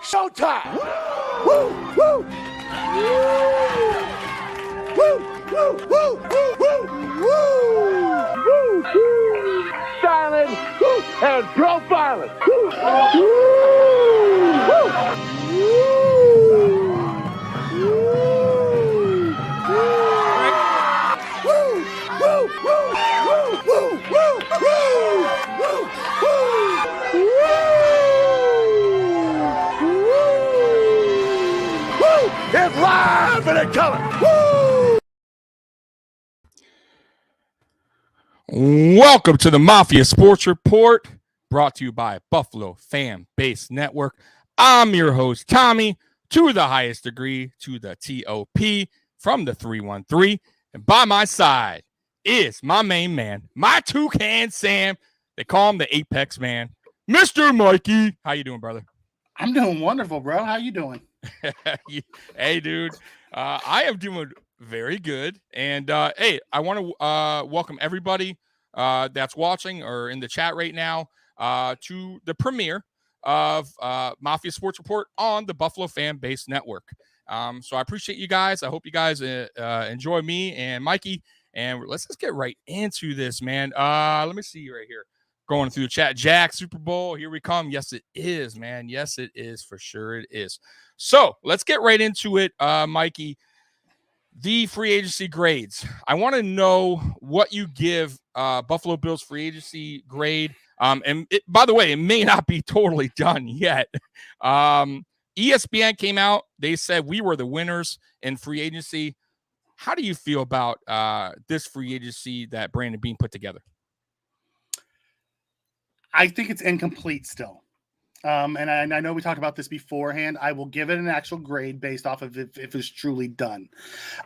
Showtime! Woo! Woo! Woo! Woo! Woo! Woo! Woo! Woo! Silent and profiling. Woo! It's live and in color. Woo! Welcome to the Mafia Sports Report, brought to you by Buffalo FAMbase Network. I'm your host, Tommy, to the highest degree, to the TOP, from the 313. And by my side is my main man, my toucan Sam. They call him the Apex Man, Mr. Mikey. How you doing, brother? I'm doing wonderful, bro. How you doing? Hey, dude. I am doing very good. And, hey, I want to welcome everybody that's watching or in the chat right now to the premiere of Mafia Sports Report on the Buffalo FAMbase Network. So I appreciate you guys. I hope you guys enjoy me and Mikey. And let's just get right into this, man. Let me see right here. Going through the chat. Jack, Super Bowl, here we come. Yes, it is, man. Yes, it is. For sure it is. So let's get right into it, Mikey. The free agency grades. I want to know what you give Buffalo Bills free agency grade. By the way, it may not be totally done yet. ESPN came out. They said we were the winners in free agency. How do you feel about this free agency that Brandon Beane put together? I think it's incomplete still. And I know we talked about this beforehand. I will give it an actual grade based off of if it's truly done.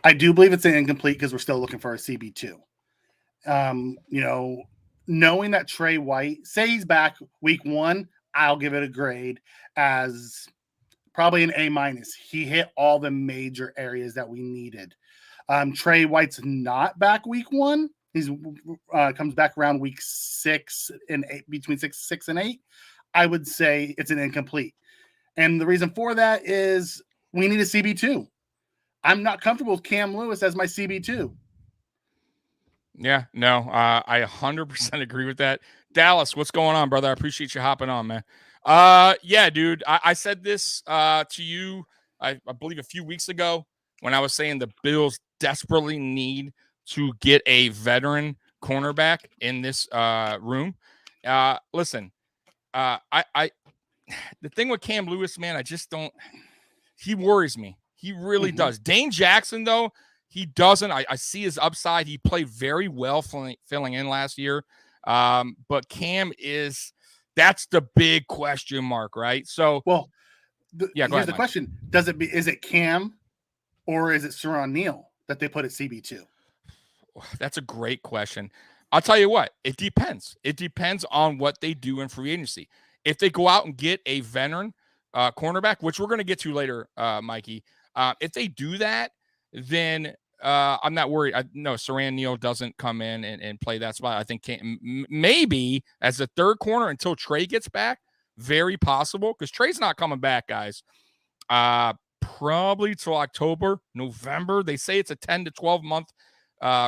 I do believe it's incomplete because we're still looking for a CB2. Knowing that Trey White, say he's back week 1, I'll give it a grade as probably an A-. He hit all the major areas that we needed. Trey White's not back week 1. He's comes back around week 6 and 8, between 6 and 8. I would say it's an incomplete. And the reason for that is we need a CB2. I'm not comfortable with Cam Lewis as my CB2. Yeah, no, I 100% agree with that. Dallas, what's going on, brother? I appreciate you hopping on, man. Yeah, dude, I said this to you, I believe a few weeks ago when I was saying the Bills desperately need to get a veteran cornerback in this room. Listen, the thing with Cam Lewis, man, I just don't. He worries me. He really does. Dane Jackson, though, he doesn't. I see his upside. He played very well filling in last year. But Cam that's the big question mark, right? So, well, here's the question: is it Cam or is it Saron Neal that they put at CB2? That's a great question. I'll tell you what, it depends. It depends on what they do in free agency. If they go out and get a veteran cornerback, which we're going to get to later, Mikey, if they do that, then I'm not worried. No, Saron Neal doesn't come in and play that spot. I think maybe as a third corner until Trey gets back, very possible, because Trey's not coming back, guys. Probably till October, November. They say it's a 10 to 12 month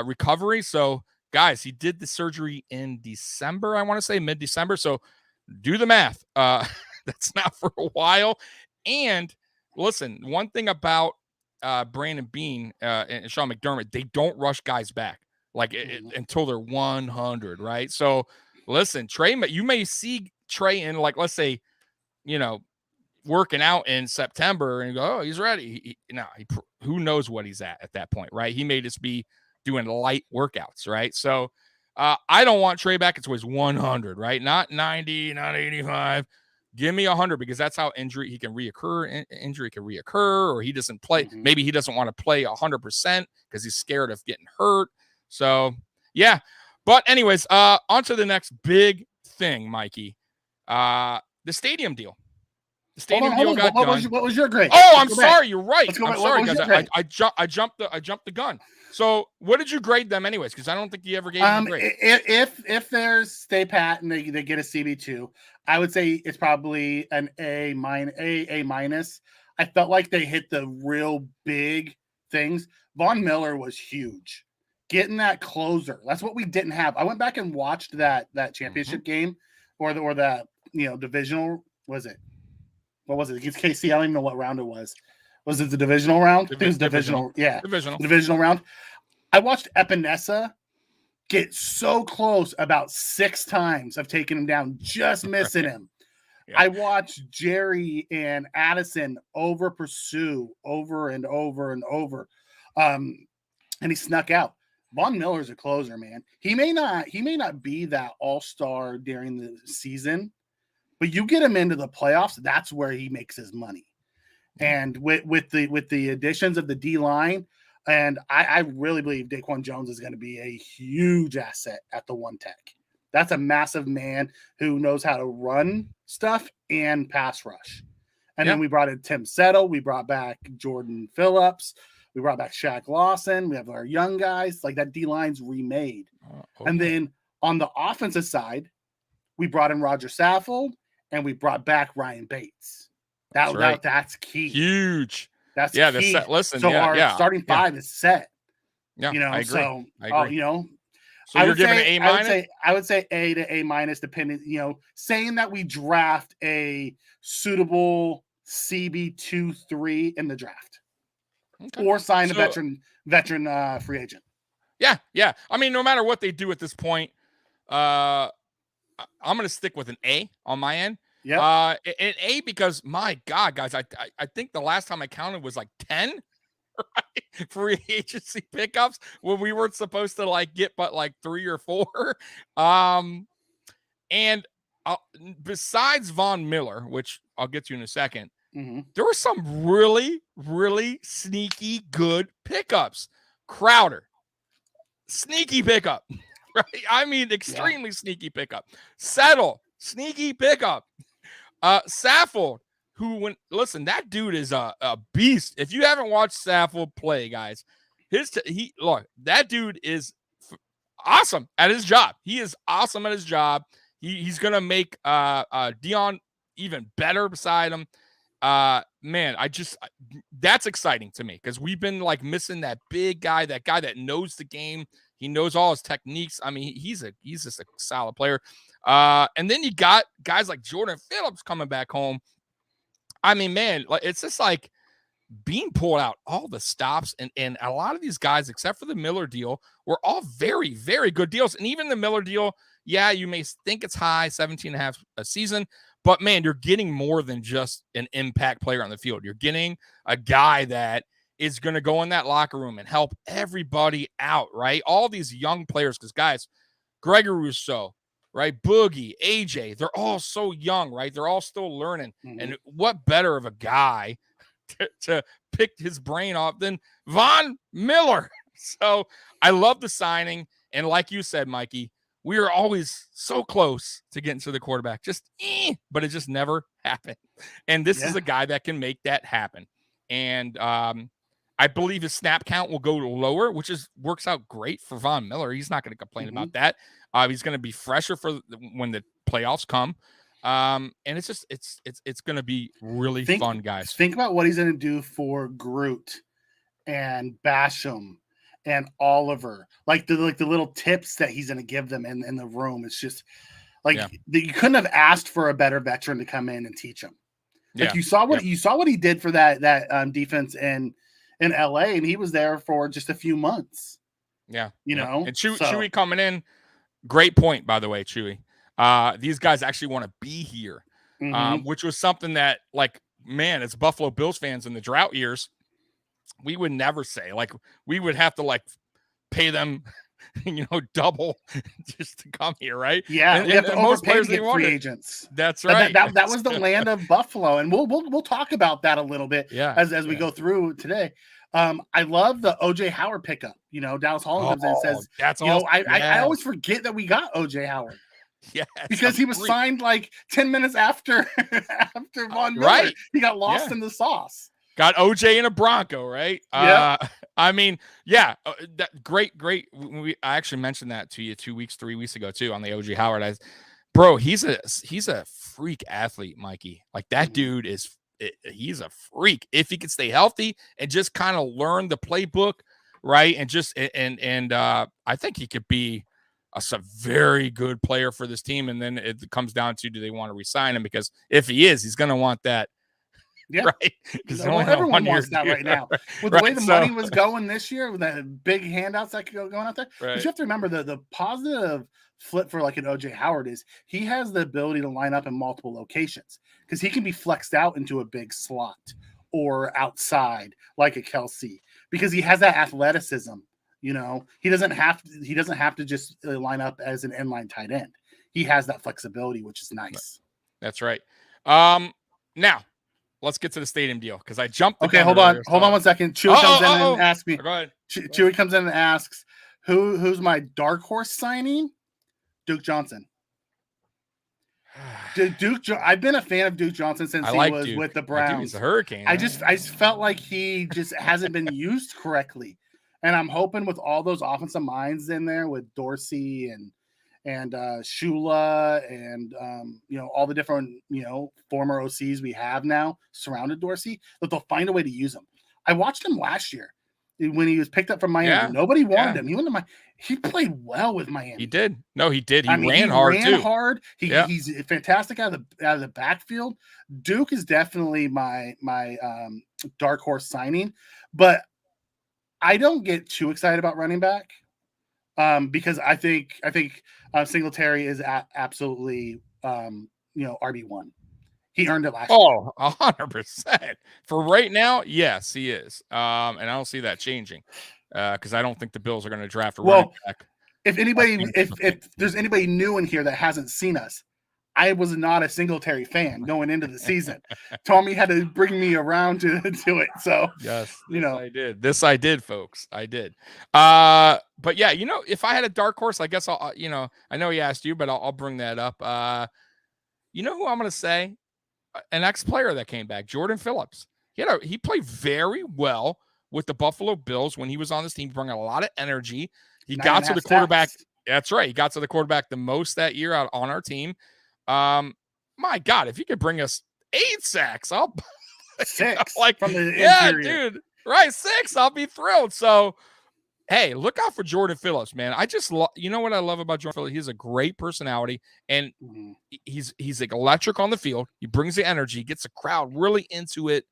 recovery. So, guys, he did the surgery in December, I want to say mid-December. So do the math. That's not for a while. And listen, one thing about Brandon Beane and Sean McDermott, they don't rush guys back until they're 100, right? So listen, Trey, you may see Trey in, like, let's say, working out in September and go, oh, he's ready. Who knows what he's at that point, right? He may just be doing light workouts, right? So I don't want Trey back until he's 100, right? Not 90, not 85. Give me 100, because that's how injury can reoccur, or he doesn't play. Maybe he doesn't want to play 100% because he's scared of getting hurt. So, yeah. But anyways, on to the next big thing, Mikey. The stadium deal. The stadium deal got done. What was your grade? Oh, I'm sorry. You're right. I'm sorry, because I jumped the gun. So what did you grade them anyways? Because I don't think you ever gave them a grade. If there's stay pat and they get a CB2, I would say it's probably an A minus. I felt like they hit the real big things. Von Miller was huge. Getting that closer. That's what we didn't have. I went back and watched that championship game or that divisional. Was it? What was it? Against KC? I don't even know what round it was. Was it the divisional round? I think it was divisional. Yeah. Divisional round. I watched Epinesa get so close about 6 times of taking him down, just missing him. Yeah. I watched Jerry and Addison over pursue over and over and over. And he snuck out. Von Miller's a closer, man. He may not be that all-star during the season, but you get him into the playoffs, that's where he makes his money. And with the additions of the D line, and I really believe Daquan Jones is going to be a huge asset at the one tech. That's a massive man who knows how to run stuff and pass rush. And then we brought in Tim Settle. We brought back Jordan Phillips. We brought back Shaq Lawson. We have our young guys. Like, that D line's remade. And then on the offensive side, we brought in Roger Saffold and we brought back Ryan Bates. That's key. Huge. That's key. The set. Listen, so our starting 5 is set. Yeah, I agree. So I agree. So you're giving it A minus? I would say A to A minus, depending. Saying that we draft a suitable CB2-3 in the draft, or sign a veteran free agent. Yeah. I mean, no matter what they do at this point, I'm going to stick with an A on my end. Yeah, an A because, my God, guys, I think the last time I counted was like 10 right? Free agency pickups when we weren't supposed to get but like 3 or 4. And besides Von Miller, which I'll get to in a second, there were some really, really sneaky good pickups. Crowder, sneaky pickup, right? I mean, extremely sneaky pickup. Settle, sneaky pickup. Saffold, listen, that dude is a beast. If you haven't watched Saffold play, guys, that dude is awesome at his job. He is awesome at his job. He's gonna make Dion even better beside him. Man, that's exciting to me because we've been missing that big guy, that guy that knows the game. He knows all his techniques. I mean, he's just a solid player. And then you got guys like Jordan Phillips coming back home. I mean, man, it's just like being pulled out all the stops, and a lot of these guys, except for the Miller deal, were all very, very good deals. And even the Miller deal, you may think it's high, 17.5 a season, but man, you're getting more than just an impact player on the field. You're getting a guy that is going to go in that locker room and help everybody out, right? All these young players, because guys, Gregory Rousseau, right? Boogie, AJ, they're all so young, right? They're all still learning. And what better of a guy to pick his brain off than Von Miller? So I love the signing. And like you said, Mikey, we are always so close to getting to the quarterback, but it just never happened. And this is a guy that can make that happen. And I believe his snap count will go lower, which works out great for Von Miller. He's not going to complain about that. He's going to be fresher for when the playoffs come. And it's going to be really fun, guys. Think about what he's going to do for Groot and Basham and Oliver, the little tips that he's going to give them in the room. It's just you couldn't have asked for a better veteran to come in and teach him. You saw what he did for that defense in LA, and he was there for just a few months. And Chewy coming in. Great point, by the way, Chewy. These guys actually want to be here, which was something that, as Buffalo Bills fans in the drought years, we would never say. We would have to pay them, double just to come here, right? Yeah, and most players get free agents. That's right. That was the land of Buffalo, and we'll talk about that a little bit as we go through today. I love the OJ Howard pickup. Dallas Holland comes in and says, "That's awesome." I always forget that we got OJ Howard. Yeah, because he was signed 10 minutes after Von Miller. Right. He got lost in the sauce. Got OJ in a Bronco, right? I mean, yeah, great. I actually mentioned that to you 3 weeks ago too on the OG Howard. Bro, he's a freak athlete, Mikey. Like that dude he's a freak. If he can stay healthy and just kind of learn the playbook, right? And just I think he could be a very good player for this team. And then it comes down to, do they want to resign him? Because if he is, he's going to want that. Yeah, right. Because everyone wants that right now. With the way the money was going this year, with that big handouts that could go going out there. Right. But you have to remember the positive flip for like an OJ Howard is he has the ability to line up in multiple locations because he can be flexed out into a big slot or outside like a Kelsey because he has that athleticism. You know, he doesn't have to just line up as an inline tight end. He has that flexibility, which is nice. That's right. Now let's get to the stadium deal because I jumped. Okay, hold on 1 second. Chewy comes in and asks me. Go ahead. Chewy comes in and asks, "Who's my dark horse signing?" Duke Johnson. I've been a fan of Duke Johnson since he was Duke. With the Browns. He's a hurricane. I just felt like he just hasn't been used correctly, and I'm hoping with all those offensive minds in there with Dorsey and Shula and all the different former OCs we have now surrounded Dorsey, that they'll find a way to use him. I watched him last year when he was picked up from Miami. Yeah. Nobody wanted him. He went to he played well with Miami. He did. No, he did. He ran hard too. He's fantastic out of the backfield. Duke is definitely my dark horse signing, but I don't get too excited about running back. Because I think Singletary is absolutely RB1. He earned it last year. 100%. For right now, yes, he is. And I don't see that changing because I don't think the Bills are going to draft a running back. If there's anybody new in here that hasn't seen us, I was not a Singletary fan going into the season. Tommy had to bring me around to it. So yes, I did. I did, folks. I did. But yeah, if I had a dark horse, I guess I'll. I know he asked you, but I'll bring that up. You know who I'm going to say? An ex-player that came back, Jordan Phillips. He played very well with the Buffalo Bills when he was on this team. He brought a lot of energy. He got to the quarterback. That's right. He got to the quarterback the most that year out on our team. My God, if you could bring us 8 sacks, I'll 6 from the interior. Dude, right? 6, I'll be thrilled. So, hey, look out for Jordan Phillips, man. I just you know what I love about Jordan Phillips? He has a great personality, and he's like electric on the field. He brings the energy, gets the crowd really into it.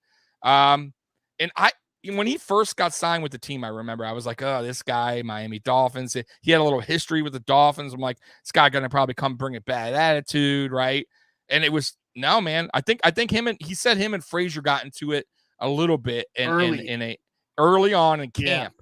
And when he first got signed with the team, I remember I was like, oh, this guy, Miami Dolphins. He had a little history with the Dolphins. I'm like, this guy going to probably come bring a bad attitude, right? And it was, no, man. I think he said him and Frazier got into it a little bit early on in camp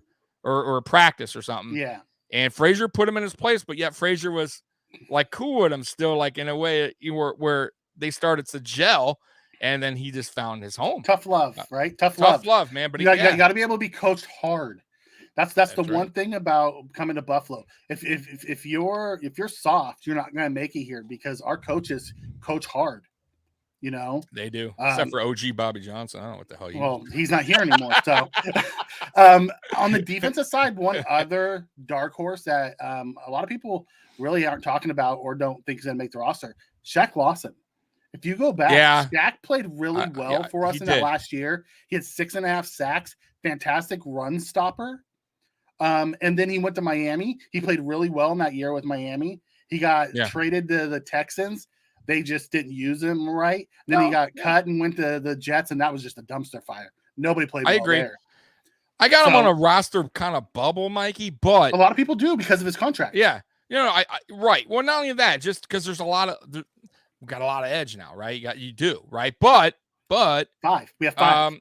or practice or something. Yeah. And Frazier put him in his place, but yet Frazier was like cool with him still, like in a way where they started to gel. And then he just found his home. Tough love, right? Tough love, man. But you got to be able to be coached hard. That's the right. One thing about coming to Buffalo. If you're soft, you're not going to make it here because our coaches coach hard. They do, except for OG Bobby Johnson. I don't know what the hell. Well, he's not here anymore. So, on the defensive side, one other dark horse that a lot of people really aren't talking about or don't think is going to make the roster, Shaq Lawson. If you go back, Shaq played really well for us in that last year. He had 6.5 sacks, fantastic run stopper. And then he went to Miami. He played really well in that year with Miami. He got traded to the Texans. They just didn't use him right. Then he got cut and went to the Jets, and that was just a dumpster fire. Nobody played well there. I got him on a roster kind of bubble, Mikey, but a lot of people do because of his contract. Yeah. Right. Well, not only that, just because there's we've got a lot of edge now, right? You do, right? But 5. We have 5.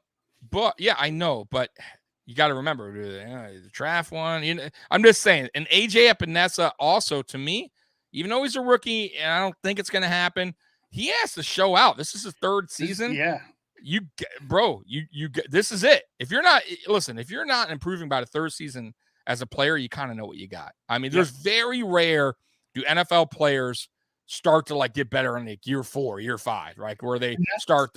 But yeah, I know. But you got to remember the draft one. I'm just saying. And AJ Epinesa also, to me, even though he's a rookie, and I don't think it's going to happen, he has to show out. This is his 3rd season. This is it. If you're not improving by the 3rd season as a player, you kind of know what you got. I mean, there's very rare do NFL players start to get better in year 4, year 5, right? Where they start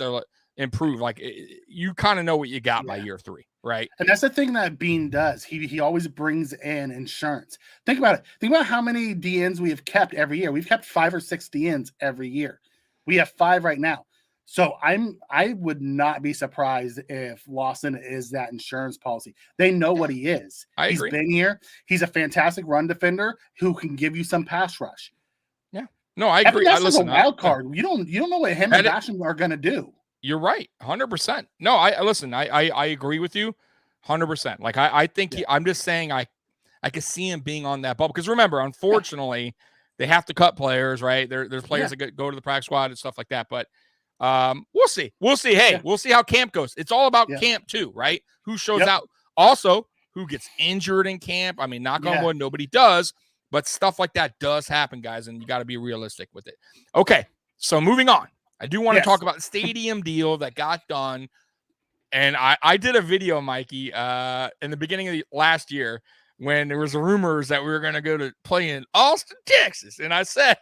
improve. Like you kind of know what you got by year 3, right? And that's the thing that Bean does. He always brings in insurance. Think about it. Think about how many DNs we have kept every year. We've kept 5 or 6 DNs every year. We have 5 right now. So I would not be surprised if Lawson is that insurance policy. They know what he is. I agree. He's been here. He's a fantastic run defender who can give you some pass rush. Yeah. No, I agree. That's a wild card. You don't know what him and Basham are going to do. You're right. 100%. No, I agree with you 100%. Like I think I'm just saying I could see him being on that bubble because remember, unfortunately, they have to cut players, right? There's players that go to the practice squad and stuff like that, but we'll see. Hey, we'll see how camp goes. It's all about camp too, right? Who shows out. Also, who gets injured in camp. I mean, knock on wood, nobody does, but stuff like that does happen, guys, and you got to be realistic with it. Okay, so moving on. I do want to talk about the stadium deal that got done. And I did a video, Mikey, in the beginning of last year when there was rumors that we were going to go to play in Austin, Texas. And I said,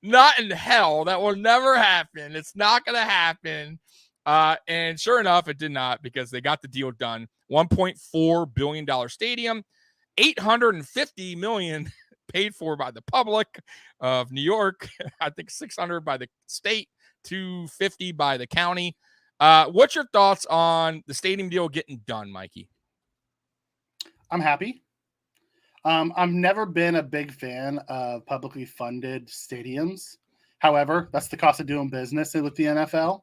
not in hell. That will never happen. It's not going to happen. And sure enough, it did not because they got the deal done. $1.4 billion stadium, $850 million paid for by the public of New York. I think 600 by the state, 250 by the county. What's your thoughts on the stadium deal getting done, Mikey? I'm happy. I've never been a big fan of publicly funded stadiums. However, that's the cost of doing business with the NFL.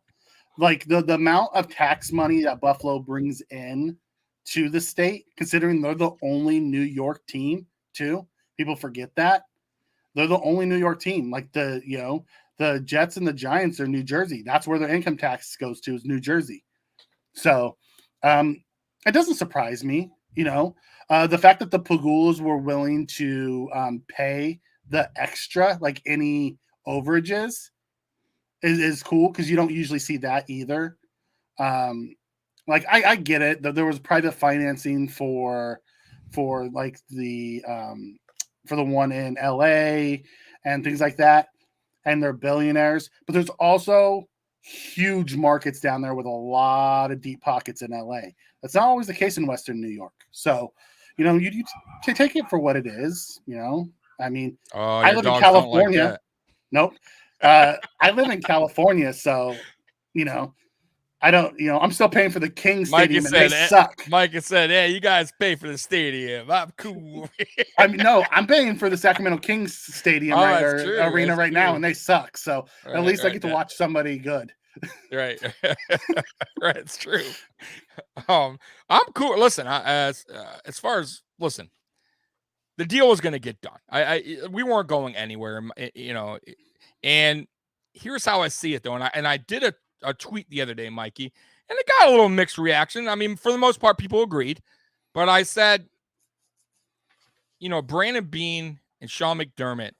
Like the amount of tax money that Buffalo brings in to the state, considering they're the only New York team too. People forget that. They're the only New York team. Like the Jets and the Giants are New Jersey. That's where their income tax goes to, is New Jersey. So it doesn't surprise me, the fact that the Pagulas were willing to pay the extra, like any overages, is cool because you don't usually see that either. Like I get it that there was private financing for like the for the one in LA and things like that, and they're billionaires, but there's also huge markets down there with a lot of deep pockets in LA. That's not always the case in Western New York. So, you take it for what it is, I mean, I live in California. Like nope. I live in California, so, I don't, I'm still paying for the Kings stadium and they suck. Mike said, "Yeah, you guys pay for the stadium. I'm cool." I mean, no, I'm paying for the Sacramento Kings stadium arena right now, and they suck. So at least I get to watch somebody good. Right. Right. It's true. I'm cool. Listen, as far as the deal was going to get done. We weren't going anywhere, and here's how I see it though. And I did a tweet the other day, Mikey, and it got a little mixed reaction. I mean, for the most part, people agreed, but I said, Brandon Beane and Sean McDermott,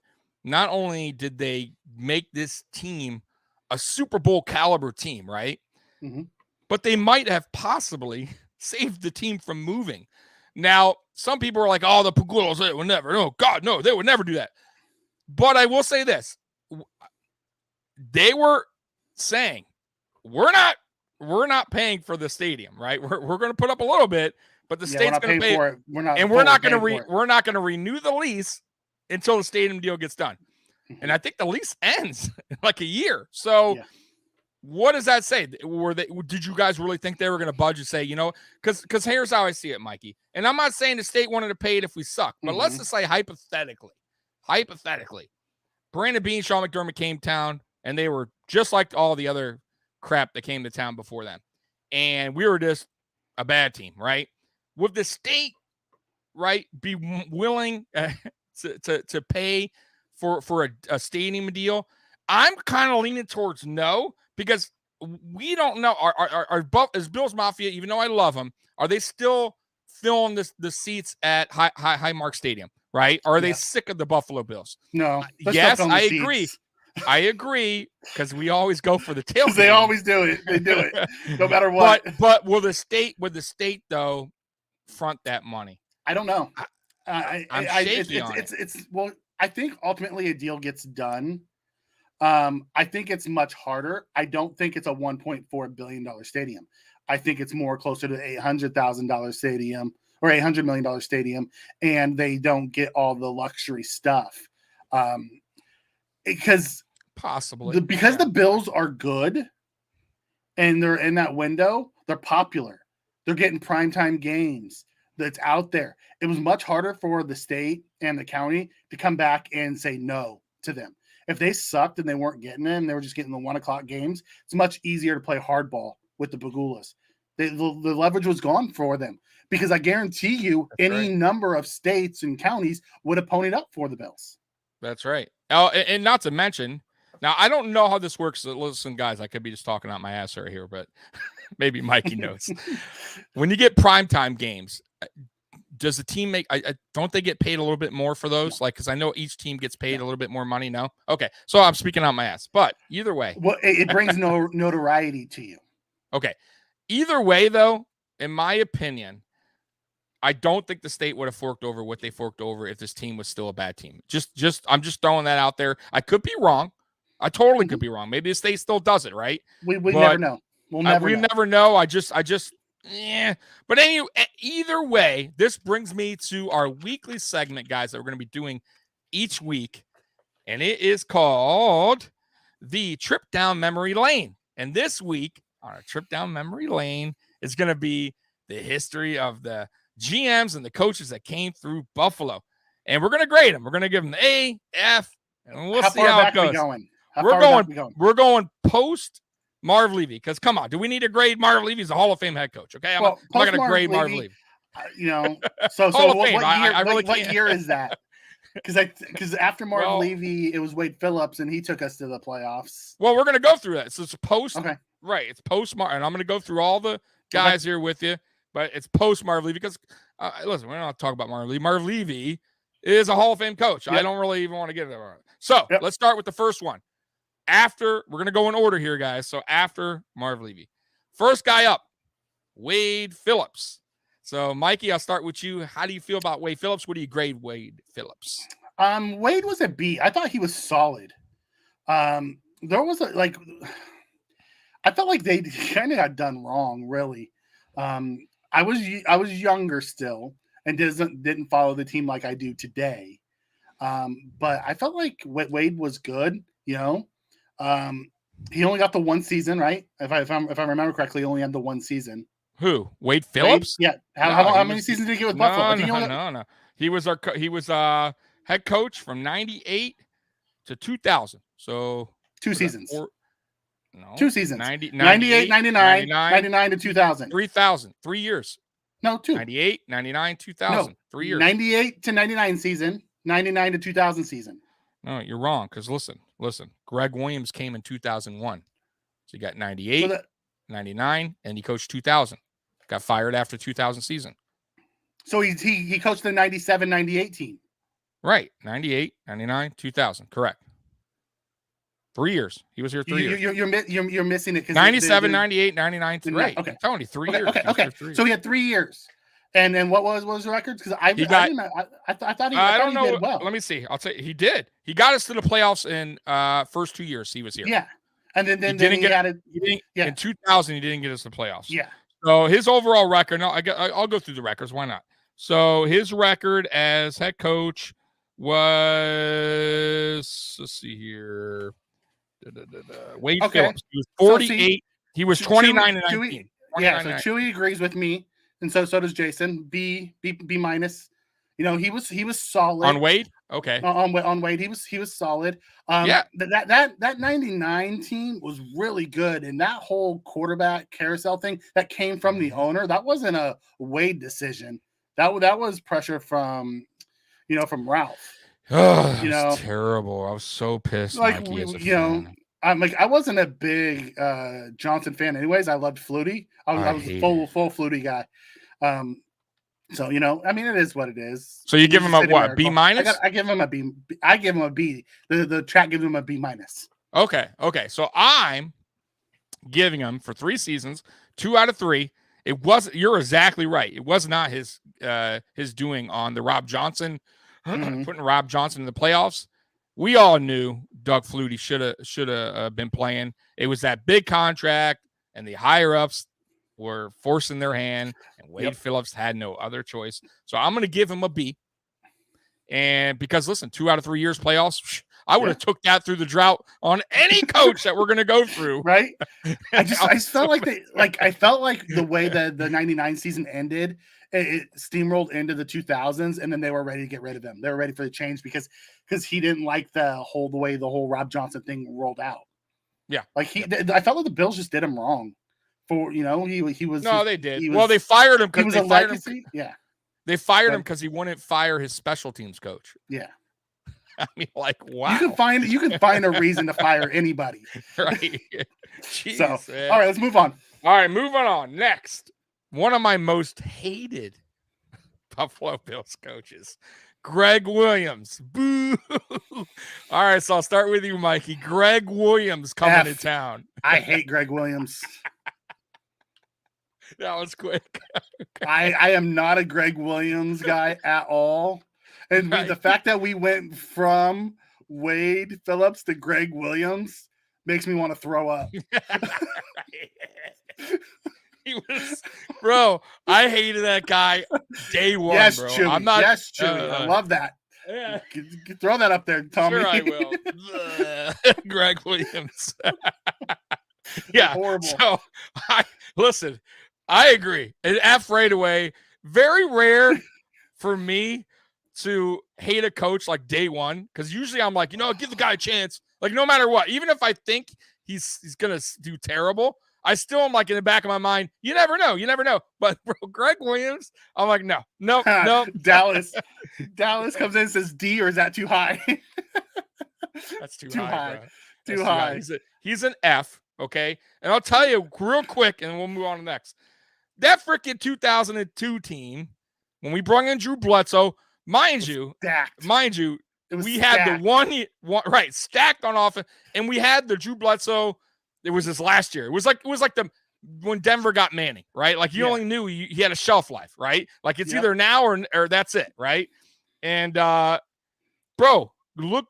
not only did they make this team a Super Bowl caliber team, right? Mm-hmm. But they might have possibly saved the team from moving. Now, some people are like, "Oh, the Pagulas, they would never. Oh, God, no, they would never do that." But I will say this: they were saying, "We're not paying for the stadium, right? We're going to put up a little bit, but the state's going to pay for it. We're not going to renew the lease until the stadium deal gets done." And I think the lease ends in like a year. So what does that say? Did you guys really think they were going to budge and say, because here's how I see it, Mikey. And I'm not saying the state wanted to pay it if we suck, but let's just say hypothetically, Brandon Beane, Sean McDermott came to town, and they were just like all the other crap that came to town before them. And we were just a bad team, right? Would the state, right, be willing to pay for a stadium deal? I'm kind of leaning towards no, because we don't know. Is Bills Mafia, even though I love them, are they still filling the seats at Highmark Stadium, right? Or are they sick of the Buffalo Bills? No. Yes, I agree. I agree, because we always go for the tailgate. They always do it. They do it, no matter what. But would the state though front that money? I don't know. I'm shaky on it. Well, I think ultimately a deal gets done. I think it's much harder. I don't think it's a $1.4 billion stadium. I think it's more closer to $800,000 stadium or $800 million stadium, and they don't get all the luxury stuff. Because possibly the Bills are good and they're in that window, they're popular. They're getting primetime games that's out there. It was much harder for the state and the county to come back and say no to them. If they sucked and they weren't getting it and they were just getting the 1 o'clock games, it's much easier to play hardball with the Bagulas. The leverage was gone for them because I guarantee you any number of states and counties would have ponied up for the Bills. That's right. Oh, and not to mention, now I don't know how this works. Listen, guys, I could be just talking out my ass right here, but maybe Mikey knows. When you get primetime games, does the team make? Don't they get paid a little bit more for those? Like, because I know each team gets paid a little bit more money now. Okay, so I'm speaking out my ass, but either way, well, it brings no notoriety to you. Okay, either way, though, in my opinion, I don't think the state would have forked over what they forked over if this team was still a bad team. I'm just throwing that out there. I could be wrong. I totally could be wrong. Maybe the state still does it, right? We never know. We'll never know. I just. But anyway, either way, this brings me to our weekly segment, guys, that we're going to be doing each week, and it is called the Trip Down Memory Lane. And this week, on a trip down memory lane, is going to be the history of the GMs and the coaches that came through Buffalo. And we're going to grade them. We're going to give them the A, F, and we'll see how it goes. We're going post Marv Levy, because come on, do we need to grade Marv Levy? He's a Hall of Fame head coach, okay? I'm not going to grade Marv Levy. So what year is that? Because after Marv Levy, it was Wade Phillips, and he took us to the playoffs. Well, we're going to go through that. So it's post, right? It's post Marv, and I'm going to go through all the guys here with you, but it's post Marv Levy because listen, we're not talking about Marv Levy. Marv Levy is a Hall of Fame coach. Yep. I don't really even want to get there. So let's start with the first one. After, we're going to go in order here, guys. So after Marv Levy, first guy up, Wade Phillips. So Mikey, I'll start with you. How do you feel about Wade Phillips? What do you grade Wade Phillips? Wade was a B. I thought he was solid. There was I felt like they kind of got done wrong, really. I was younger still and didn't follow the team like I do today. But I felt like Wade was good, you know. He only got the one season, right? If I remember correctly, he only had the one season. Who? Wade Phillips? Wade? Yeah. How many seasons did he get with Buffalo? No. He was head coach from 98 to 2000. So 2 seasons. 2 seasons. 98, 99 to 2000. 3000. 3 years. No, 2. 98, 99, 2000. No, 3 years. 98 to 99 season. 99 to 2000 season. No, you're wrong. Because listen. Greg Williams came in 2001. So you got 98, 99, and he coached 2000. Got fired after 2000 season. So he coached the 97-98 team. Right. 98, 99, 2000. Correct. 3 years. He was here 3 years. You're missing it. 97, 98, 99. Right. Okay. I'm telling you, 3 years. Okay. So he had 3 years. And then what was the record? Because I thought he did well. Let me see. I'll tell you, he did. He got us to the playoffs in first 2 years he was here. Yeah. And then in 2000, he didn't get us to the playoffs. Yeah. So his overall record, no, I'll go through the records. Why not? So his record as head coach was, let's see here. Wade Phillips. He was 48. He was 29 and 19. Yeah, so Chewy agrees with me, and so does Jason. B minus. You know, he was solid on Wade. Okay, on Wade, he was solid. That 99 team was really good, and that whole quarterback carousel thing that came from the owner, that wasn't a Wade decision. That was pressure from Ralph. Oh, terrible. I was so pissed. Mikey, as a fan. I wasn't a big Johnson fan anyways. I loved Flutie. I was a full Flutie guy. So, it is what it is. So you give him a what? B minus? I give him a B. I give him a B. The track gives him a B minus. Okay. So I'm giving him for 3 seasons, 2 out of 3. You're exactly right. It was not his doing on the Rob Johnson, putting Rob Johnson in the playoffs. we all knew Doug Flutie should have been playing. It was that big contract, and the higher ups were forcing their hand, and Wade Phillips had no other choice. So I'm going to give him a B. And because listen, 2 out of 3 years playoffs, I would have took that through the drought on any coach that we're going to go through. Right. I felt like the way that the 99 season ended, it steamrolled into the 2000s, and then they were ready to get rid of him. They were ready for the change because he didn't like the way the whole Rob Johnson thing rolled out. Yeah. Like I felt like the Bills just did him wrong for, he was. No, they did. Well, they fired him because they fired him. Yeah. They fired him because he wouldn't fire his special teams coach. Yeah. I mean, like, wow. You can find a reason to fire anybody. Right. Jeez, so, man. all right, let's move on. All right, moving on. Next, one of my most hated Buffalo Bills coaches, Greg Williams. Boo. All right, so I'll start with you, Mikey. Greg Williams coming to town. I hate Greg Williams. That was quick. I am not a Greg Williams guy at all. And the fact that we went from Wade Phillips to Greg Williams makes me want to throw up. He was, bro. I hated that guy day one, yes, bro. Chewy. I'm not. Yes, Chewy. I love that. Yeah. Throw that up there, Tommy. Sure, I will. Greg Williams. Yeah. Horrible. So, listen. I agree. An F right away. Very rare for me to hate a coach like day one, because usually I'm like, give the guy a chance. Like, no matter what, even if I think he's gonna do terrible, I still am like in the back of my mind, you never know. But bro, Greg Williams, I'm like, no. Dallas comes in and says D, or is that too high? That's too high. Bro. Too high. He's an F, okay? And I'll tell you real quick, and we'll move on to the next. That freaking 2002 team, when we brought in Drew Bledsoe, mind you, we had the one right stacked on offense, and we had the Drew Bledsoe. It was his last year. It was like when Denver got Manning, right? Like you only knew he had a shelf life, right? Like it's either now or that's it, right? And bro,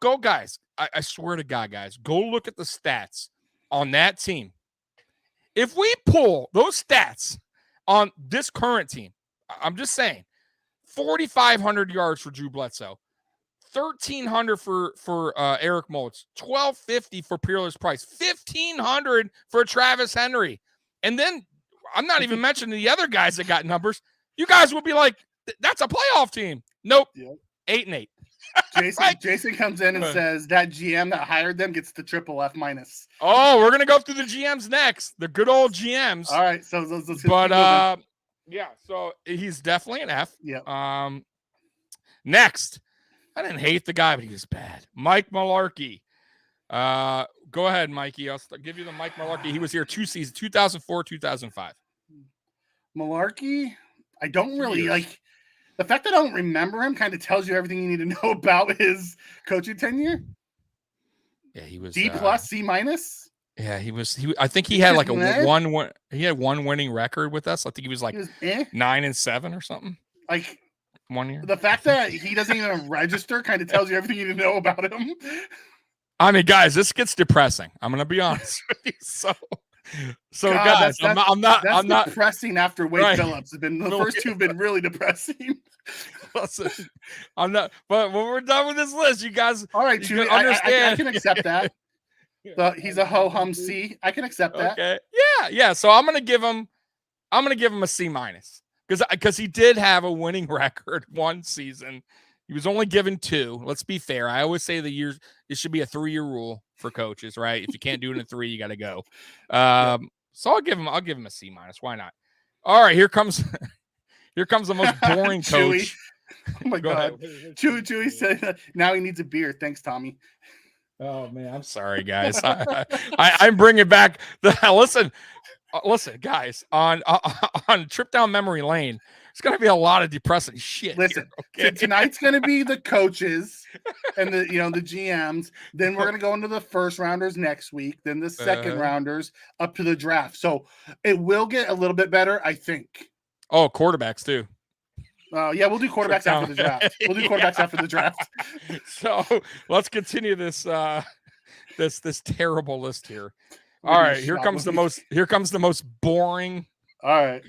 go guys. I swear to God, guys, go look at the stats on that team. If we pull those stats on this current team, I'm just saying, 4,500 yards for Drew Bledsoe, 1,300 for Eric Moulds, 1,250 for Peerless Price, 1,500 for Travis Henry. And then I'm not even mentioning the other guys that got numbers. You guys would be like, that's a playoff team. Nope. Yep. 8-8. Jason comes in and says that GM that hired them gets the triple F minus. Oh, we're gonna go through the GMs next. The good old GMs. All right, so let's yeah, so he's definitely an F. Yeah. Next, I didn't hate the guy, but he was bad. Mike Mularkey. Go ahead, Mikey. I'll give you the Mike Mularkey. He was here 2 seasons, 2004, 2005. Mularkey, I don't really like. The fact that I don't remember him kind of tells you everything you need to know about his coaching tenure. Yeah, he was D+, C-. Yeah, he was. I think he had like one. He had one winning record with us. I think he was like 9-7 or something. Like 1 year. The fact that he doesn't even register kind of tells you everything you need to know about him. I mean, guys, this gets depressing. I'm gonna be honest with you. So God, guys, I'm not depressing after Wade Phillips. The first two have been really depressing. Listen, I'm not. But when we're done with this list, you guys, all right, you understand. I can accept that. He's a ho hum C. I can accept that. Okay. Yeah. So I'm gonna give him a C minus because he did have a winning record one season. He was only given 2. Let's be fair. I always say it should be a 3-year rule for coaches, right? If you can't do it in 3, you got to go. So I'll give him a C minus. Why not? All right, here comes the most boring coach. Oh my God. Chewy said now he needs a beer. Thanks, Tommy. Oh man, I'm sorry, guys. I'm bringing back listen, guys. On trip down memory lane, it's gonna be a lot of depressing shit. Listen, here, okay? So tonight's gonna be the coaches and the GMs. Then we're gonna go into the first rounders next week. Then the second rounders up to the draft. So it will get a little bit better, I think. Oh, quarterbacks too. Yeah, we'll do quarterbacks after the draft. We'll do quarterbacks after the draft. So let's continue this this terrible list here. All right, here comes the most boring. All right.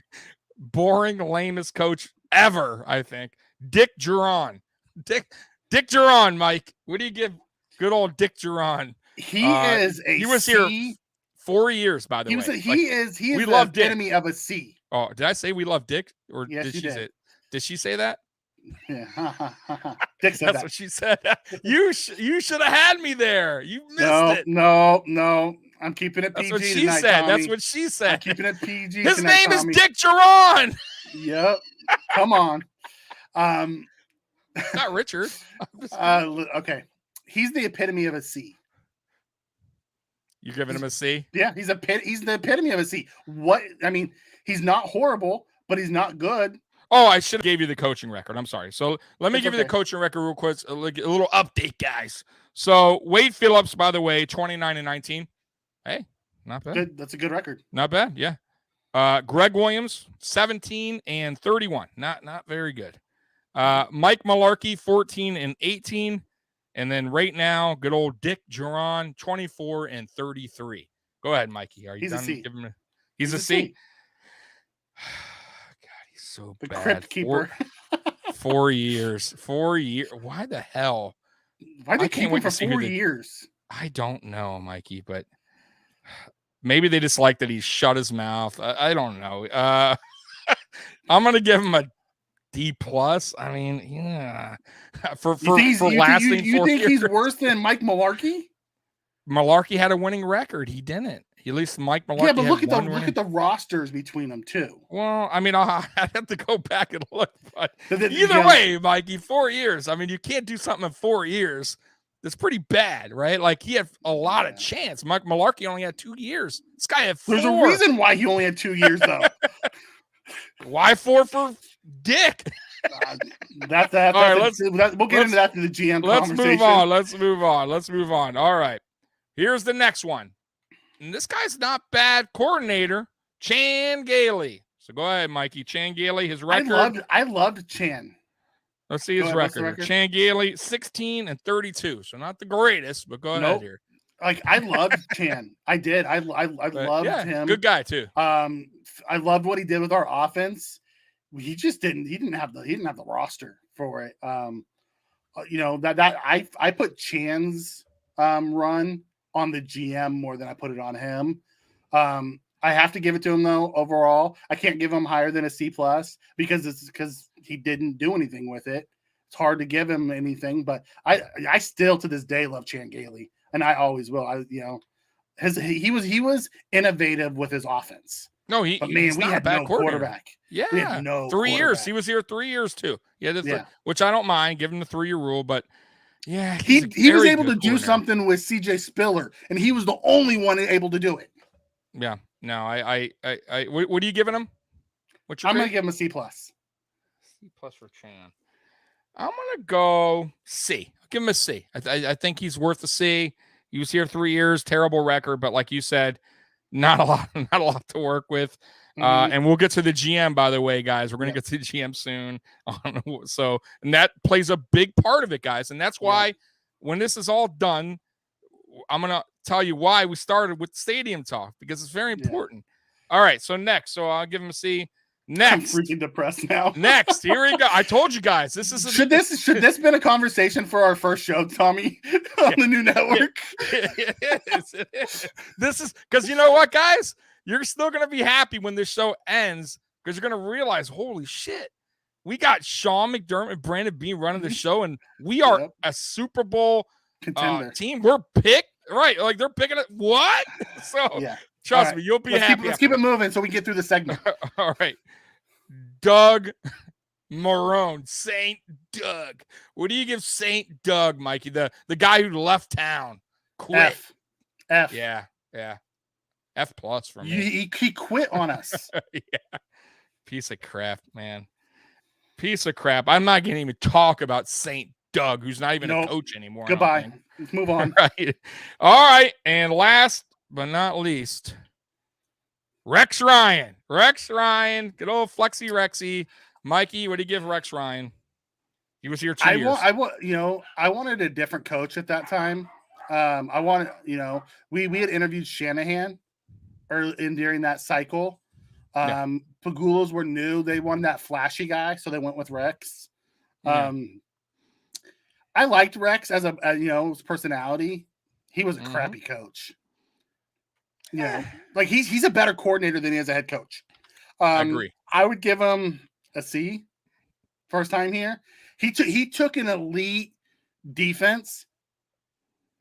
Boring, lamest coach ever, I think. Dick Duran. Dick Duran, Mike. What do you give good old Dick Duran? He was here 4 years, by the way. He is the epitome of a C. Oh, did I say we love Dick? Or yes, did she did. say? Did she say that? Yeah. Dick said That's what she said. You should have had me there. You missed it. No. I'm keeping it PG. That's what she tonight, said. Tommy. That's what she said. I'm keeping it PG. His tonight, name is Tommy. Dick Duran. Yep. Come on. It's not Richard. Okay. He's the epitome of a C. You're giving him a C? Yeah, he's the epitome of a C. He's not horrible, but he's not good. Oh, I should have gave you the coaching record. I'm sorry. So let me give you the coaching record real quick. A little update, guys. So Wade Phillips, by the way, 29-19. Hey, not bad. Good. That's a good record. Not bad. Yeah. Greg Williams, 17-31. Not very good. Mike Mularkey, 14-18. And then right now, good old Dick Duran, 24-33. Go ahead, Mikey. Are you done? A C. He's a C. God, he's so the bad. Crypt Keeper. 4 years. 4 years. Why the hell? Why did they keep him for 4 years? I don't know, Mikey, but maybe they just like that he shut his mouth. I don't know. I'm going to give him a D+. I mean, yeah. For lasting 4 years. You think he's worse than Mike Mularkey? Mularkey had a winning record. He didn't. At least Mike Mularkey. Yeah, but look at the rosters between them too. Well, I mean, I'd have to go back and look. But either way, Mikey, 4 years. I mean, you can't do something in 4 years. That's pretty bad, right? Like he had a lot of chance. Mike Mularkey only had 2 years. This guy had 4. There's a reason why he only had 2 years, though. Why 4 for Dick? We'll get into that through the GM conversation. Let's move on. All right. Here's the next one. And this guy's not bad. Coordinator, Chan Gayley. So go ahead, Mikey. Chan Gayley, his record. I loved Chan. Let's see his record. Chan Gayley, 16-32. So not the greatest, but go ahead here. Like I loved Chan. I did. I loved him. Good guy too. I loved what he did with our offense. He just didn't. He didn't have the roster for it. I put Chan's run on the GM more than I put it on him. I have to give it to him though. Overall, I can't give him higher than a C+ because he didn't do anything with it. It's hard to give him anything, but I still to this day love Chan Gayley, and I always will. He was innovative with his offense. No, we had no quarterback. Yeah, we had no 3 years. He was here 3 years too. Yeah, which I don't mind. Give him the 3-year rule, but yeah, he was able to do something with CJ Spiller, and he was the only one able to do it. Yeah. No, what are you giving him? I'm going to give him a C+. C+ for Chan. I'm going to go C. I'll give him a C. I think he's worth a C. He was here 3 years, terrible record, but like you said, not a lot to work with. And we'll get to the GM, by the way, guys. We're going to get to the GM soon. And that plays a big part of it, guys. And that's why when this is all done, I'm going to tell you why we started with the stadium talk, because it's very important. All right. So next, I'll give him a C. Next, I'm freaking depressed now. Next, here we go. I told you guys, this is should this been a conversation for our first show, Tommy, on the new network? It is. This is because you know what, guys, you're still gonna be happy when this show ends because you're gonna realize, holy shit, we got Sean McDermott and Brandon B running the show, and we are a Super Bowl contender team. We're picked right, like they're picking it. What? So trust me, you'll be happy. Let's keep it moving so we can get through the segment. All right. Doug Marrone, St. Doug. What do you give St. Doug, Mikey? The guy who left town. Quit. F. Yeah. F+ for me. He quit on us. Yeah. Piece of crap, man. Piece of crap. I'm not going to even talk about St. Doug, who's not even a coach anymore. Goodbye. Let's move on. Right. All right. And last but not least, Rex Ryan. Good old Flexi Rexy. Mikey, what do you give Rex Ryan? He was here 2 years. I wanted a different coach at that time. I wanted, we had interviewed Shanahan during that cycle. Pagulas were new. They wanted that flashy guy, so they went with Rex. I liked Rex as his personality. He was a crappy coach. Like he's a better coordinator than he is a head coach. I agree. I would give him a C. First time here, he took an elite defense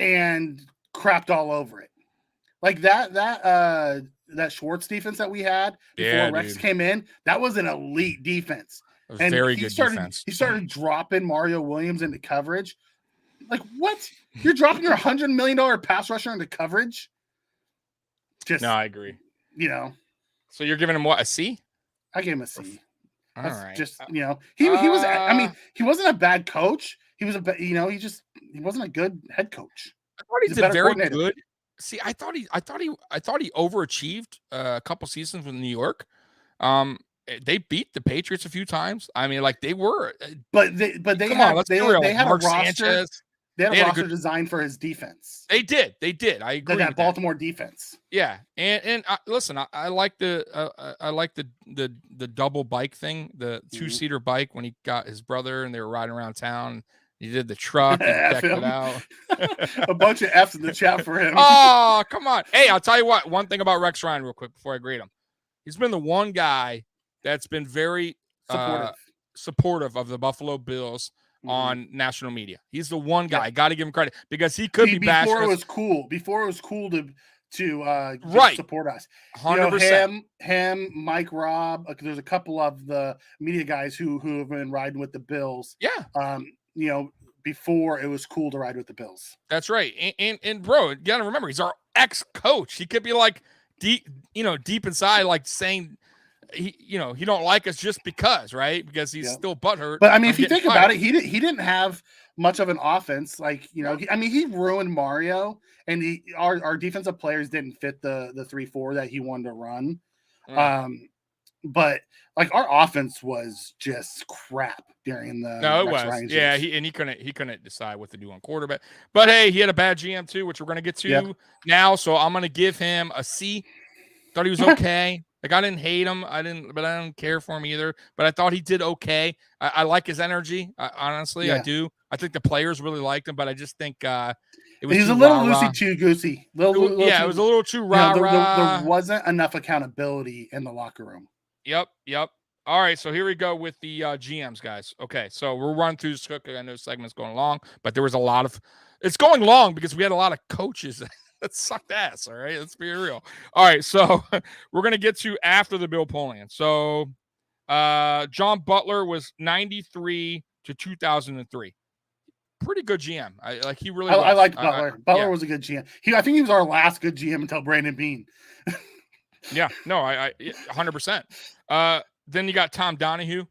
and crapped all over it. Like that Schwartz defense that we had before Rex came in, that was an elite defense. It was very good defense. He started dropping Mario Williams into coverage. Like, what? You're dropping your $100 million pass rusher into coverage? No, I agree. So you're giving him what, a C? I gave him a C. All right. Just he was. I mean, he wasn't a bad coach. He was he wasn't a good head coach. I thought he did very good. See, I thought he overachieved a couple seasons with New York. They beat the Patriots a few times. I mean, like they were, but they had a roster. Sanchez. They had a roster designed for his defense. They did. I agree. That Baltimore defense. Yeah, and listen, I like the double bike thing, the 2-seater bike when he got his brother and they were riding around town. He did the truck and decked it out. A bunch of F's in the chat for him. Oh, come on. Hey, I'll tell you what. One thing about Rex Ryan real quick before I grade him. He's been the one guy that's been very supportive of the Buffalo Bills on national media. He's the one guy. I got to give him credit because he could be bashed. Before it was cool to support us. 100%. Him, Mike, Rob. There's a couple of the media guys who have been riding with the Bills. Yeah. Before it was cool to ride with the Bills. That's right. And bro, you got to remember, he's our ex-coach. He could be like deep inside, like saying he don't like us just because, right? Because he's still butthurt. But I mean, if you think about it, he didn't have much of an offense. Like, he ruined Mario, and our defensive players didn't fit the 3-4 that he wanted to run. But like our offense was just crap during the it was. Yeah, he couldn't decide what to do on quarterback. But hey, he had a bad GM too, which we're gonna get to now. So I'm gonna give him a C. Thought he was okay. Like I didn't hate him. I didn't care for him either. But I thought he did okay. I like his energy. Honestly, I do. I think the players really liked him, but I just think he's a little loosey-goosey. It was a little too rah-rah. There wasn't enough accountability in the locker room. Yep. All right, so here we go with the GMs, guys. Okay, so we'll run through this quick. I know the segment's going long, but there was a lot of – it's going long because we had a lot of coaches that sucked ass, all right? Let's be real. All right, so we're going to get to after the Bill Polian. So John Butler was 93 to 2003. Pretty good GM. He really was. I liked Butler. Butler was a good GM. I think he was our last good GM until Brandon Beane. Yeah, no, I 100%. Then you got Tom Donahue,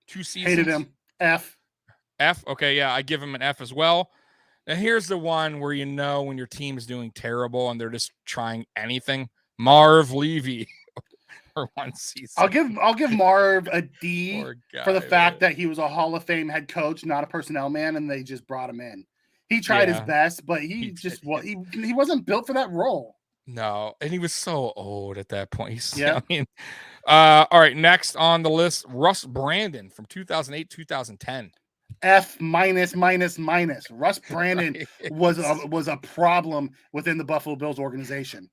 2 seasons. Hated him. F. Okay, yeah, I give him an F as well. Now here's the one where when your team is doing terrible and they're just trying anything. Marv Levy for 1 season. I'll give Marv a D for the fact that he was a Hall of Fame head coach, not a personnel man, and they just brought him in. He tried his best, but he wasn't built for that role. No, and he was so old at that point. All right, next on the list, Russ Brandon from 2008, 2010. F minus. Russ Brandon was a problem within the Buffalo Bills organization.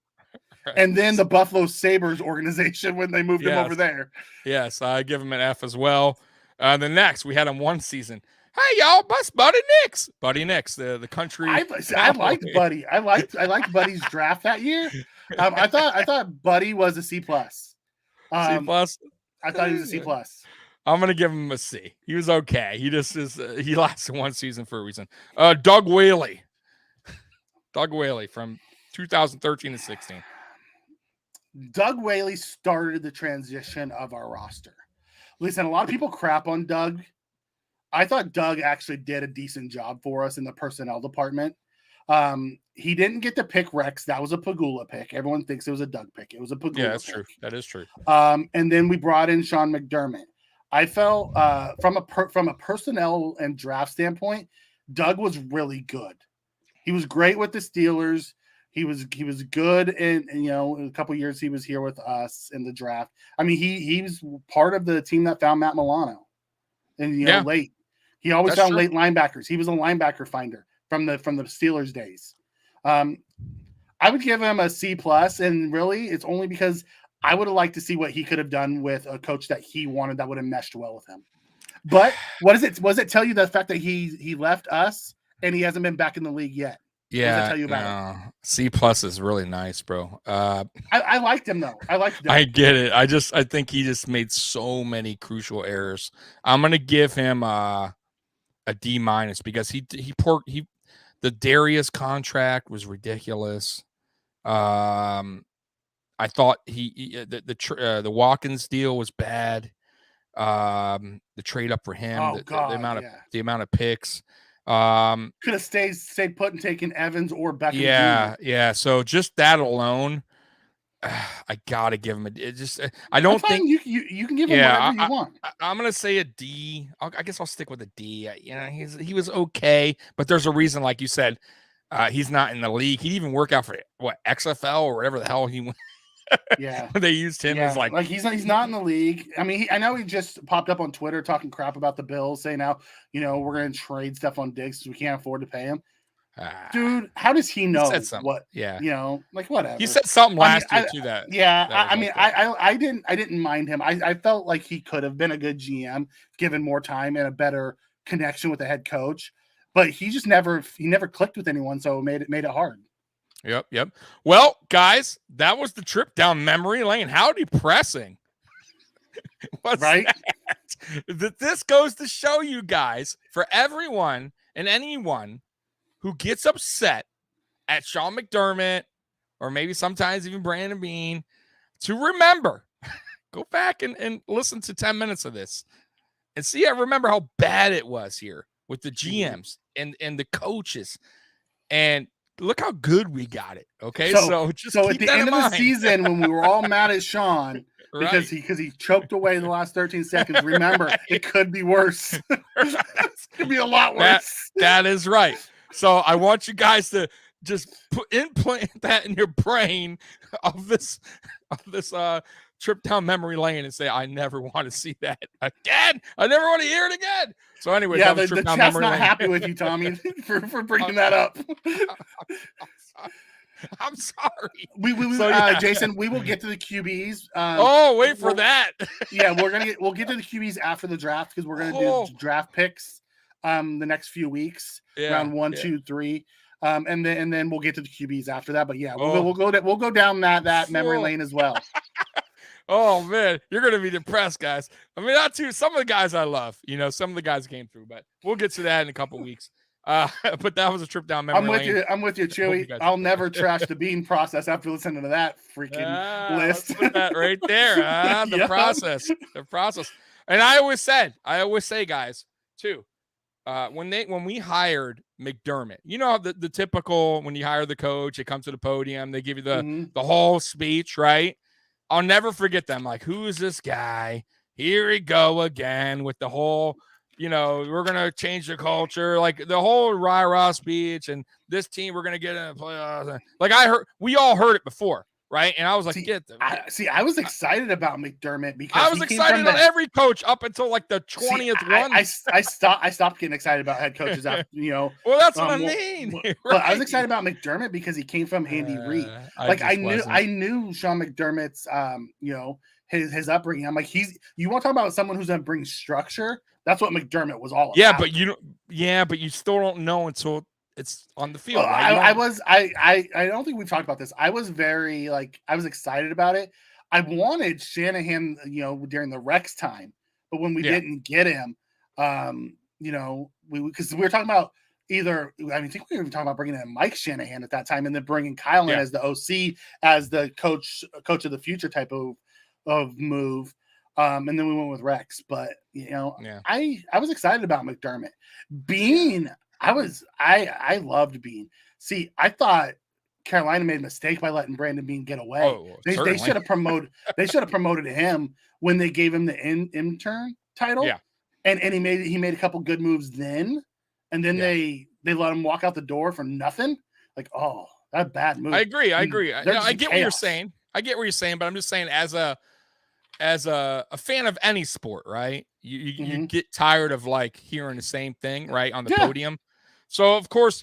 Right. And then the Buffalo Sabres organization when they moved him over there. Yes, I give him an F as well. The next, we had him 1 season. Hey y'all, bust Buddy Nix. Buddy Nix, the country. I liked Buddy. I liked Buddy's draft that year. I thought Buddy was a C+. C+. I thought he was a C+. I'm gonna give him a C. He was okay. He just is. He lasted 1 season for a reason. Doug Whaley. Doug Whaley from 2013 to 16. Doug Whaley started the transition of our roster. Listen, a lot of people crap on Doug. I thought Doug actually did a decent job for us in the personnel department. He didn't get to pick Rex. That was a Pagula pick. Everyone thinks it was a Doug pick. It was a Pagula pick. Yeah, that's true. That is true. And then we brought in Sean McDermott. I felt from a personnel and draft standpoint, Doug was really good. He was great with the Steelers. He was good in a couple years he was here with us in the draft. I mean, he was part of the team that found Matt Milano, and late. He always found late linebackers. He was a linebacker finder from the Steelers days. I would give him a C+, and really, it's only because I would have liked to see what he could have done with a coach that he wanted that would have meshed well with him. But what is it? Was it tell you the fact that he left us and he hasn't been back in the league yet? Yeah, tell you about it? C+ is really nice, bro. I liked him though. I liked him. I get it. I think he just made so many crucial errors. I'm gonna give him a D- because the Darius contract was ridiculous. I thought the Watkins deal was bad. The trade up for him, the amount of picks. Could have stayed put and taken Evans or Beckham. Yeah. So just that alone, I gotta give him I don't think you can give him whatever you want. I'm gonna say a D. I guess I'll stick with a D. He was okay, but there's a reason, like you said, he's not in the league. He'd even work out for XFL or whatever the hell he went. Yeah, they used him as like he's not in the league. I mean, I know he just popped up on Twitter talking crap about the Bills, saying now we're going to trade Stephon Diggs because we can't afford to pay him. Dude, how does he know what? Yeah, whatever. He said something last year to that. Yeah, I didn't mind him. I felt like he could have been a good GM given more time and a better connection with the head coach, but he just never clicked with anyone, so it made it hard. Yep. Well, guys, that was the trip down memory lane. How depressing. Right? That this goes to show you guys, for everyone and anyone who gets upset at Sean McDermott, or maybe sometimes even Brandon Beane, to remember, go back and listen to 10 minutes of this and remember how bad it was here with the GMs and the coaches. And look how good we got it. Okay. So at the end of the season, when we were all mad at Sean because he choked away the last 13 seconds, remember, it could be worse. It could be a lot worse. That is right. So I want you guys to just implant that in your brain of this trip down memory lane and say, I never want to see that again. I never want to hear it again. So anyway, the chat's not happy with you, Tommy, for bringing that up. I'm sorry. Jason, we will get to the QBs. Wait for that. Yeah, we'll get to the QBs after the draft because we're gonna do draft picks the next few weeks, round 1, 2, 3. And then we'll get to the QBs after that. But yeah, we'll go down that memory lane as well. Oh man, you're gonna be depressed, guys. I mean, not too. Some of the guys I love, some of the guys came through, but we'll get to that in a couple weeks. But that was a trip down memory lane. I'm with you, Chewy. I'll never trash the Bean process after listening to that freaking list. Put that right there. The process. And I always say, guys, too. When we hired McDermott, the typical, when you hire the coach, it comes to the podium, they give you the whole speech, right? I'll never forget them. Like, who is this guy? Here we go again with the whole, we're going to change the culture, like the whole rah-rah speech, and this team, we're going to get in the playoffs. Like we all heard it before. Right. And I was like, I was excited about McDermott because I was excited on every coach up until like the 20th one. I stopped getting excited about head coaches after, Well, that's what I mean. Right. But I was excited about McDermott because he came from Andy Reid. I knew Sean McDermott's, his upbringing. I'm like, you want to talk about someone who's going to bring structure? That's what McDermott was all about. But you still don't know until it's on the field. Well, right? I don't think we've talked about this. I was I was excited about it. I wanted Shanahan, during the Rex time, but when we didn't get him, because we were talking about I think we were talking about bringing in Mike Shanahan at that time, and then bringing Kyle in as the OC, as the coach of the future type of move. And then we went with Rex, but I was excited about McDermott. Bean, I loved Bean. See, I thought Carolina made a mistake by letting Brandon Beane get away. They should have promoted him when they gave him the intern title. Yeah. And he made a couple good moves then, and then they let him walk out the door for nothing. Like, oh, that bad move. I agree. I get what you're chaos. saying. I get what you're saying, but I'm just saying as a fan of any sport, right? You get tired of like hearing the same thing, right, on the podium. So of course,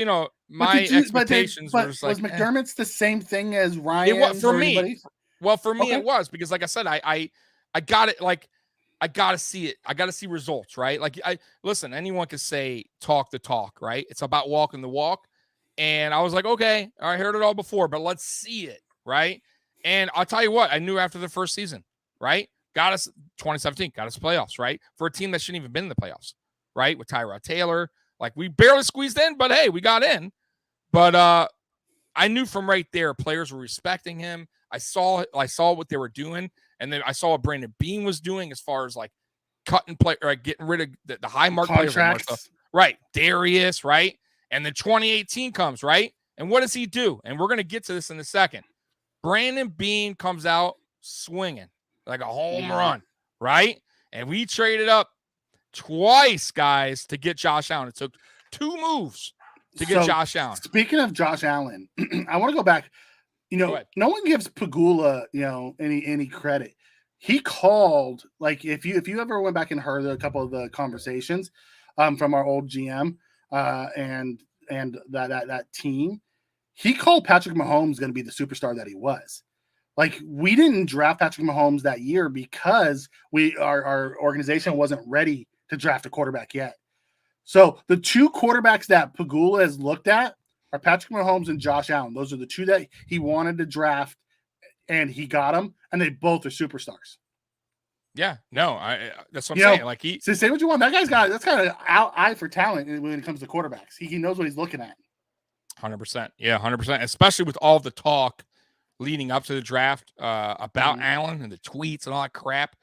my expectations were just was like McDermott's the same thing as Ryan? It was for me. Anybody? Well, for me Okay. it was because, like I said, I got it. Like I got to see it. I got to see results, right? Like listen. Anyone can say talk the talk, right? It's about walking the walk. And I was like, okay, I heard it all before, but let's see it, right? And I'll tell you what, I knew after the first season, right? Got us 2017, got us playoffs, right? For a team that shouldn't even been in the playoffs, right? With Tyrod Taylor. Like, we barely squeezed in, but hey, we got in. But I knew from right there, players were respecting him. I saw what they were doing, and then I saw what Brandon Beane was doing as far as like cutting play or like getting rid of the high mark contracts. Players, right? Darius, right? And then 2018 comes, right? And what does he do? And we're gonna get to this in a second. Brandon Beane comes out swinging like a home run, right? And we traded up twice, guys, to get Josh Allen. It took 2 moves to get Josh Allen. Speaking of Josh Allen, I want to go back. No one gives Pagula, any credit. He called, like, if you ever went back and heard a couple of the conversations from our old GM and that team, he called Patrick Mahomes going to be the superstar that he was. Like, we didn't draft Patrick Mahomes that year because our organization wasn't ready to draft a quarterback yet. So the 2 quarterbacks that Pagula has looked at are Patrick Mahomes and Josh Allen. Those are the 2 that he wanted to draft, and he got them, and they both are superstars. Yeah, no, that's what I'm saying. Like, so say what you want. That's got an eye for talent when it comes to quarterbacks. He knows what he's looking at. 100%. Yeah, 100%. Especially with all the talk leading up to the draft about Allen and the tweets and all that crap.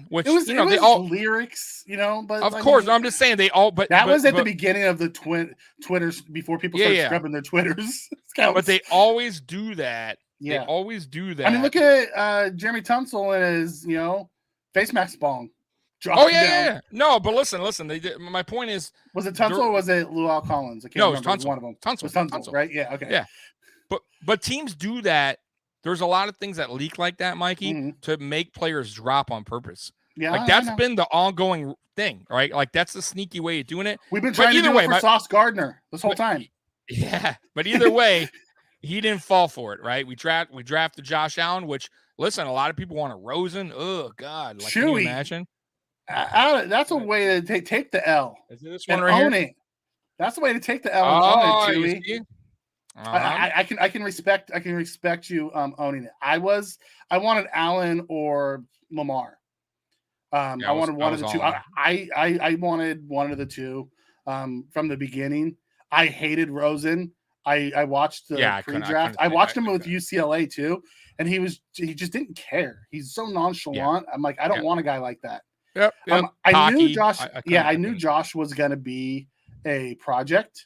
Which it was they all lyrics, but of course, I'm just saying they all. But that was at the beginning of the Twitters before people started scrubbing their Twitters. But they always do that. Yeah, they always do that. I mean, look at Jeremy Tunsil and his face mask bong. Oh yeah. No, but listen. They did. My point is, was it Tunsil or was it Luau Collins? I can't remember. It was Tunsil. One of them. Tunsil. Was Tunsil, right? Yeah. Okay. Yeah. But teams do that. There's a lot of things that leak like that, Mikey, to make players drop on purpose. Yeah, like that's been the ongoing thing, right? Like that's the sneaky way of doing it. We've been trying to do it for Sauce Gardner this whole time. Yeah, but either way, he didn't fall for it, right? We drafted Josh Allen, which listen, a lot of people want a Rosen. Oh God, like, can you imagine? That's a way to take the L. Is it this one right own here? It. That's the way to take the L and own it, Chewy. I can respect you owning it. I wanted Allen or Lamar. I wanted one of the 2. I wanted one of the 2 from the beginning. I hated Rosen. I watched the pre-draft. I watched him with UCLA too, and he just didn't care. He's so nonchalant. Yeah. I'm like, I don't want a guy like that. Yep. I knew Josh. I knew Josh was going to be a project,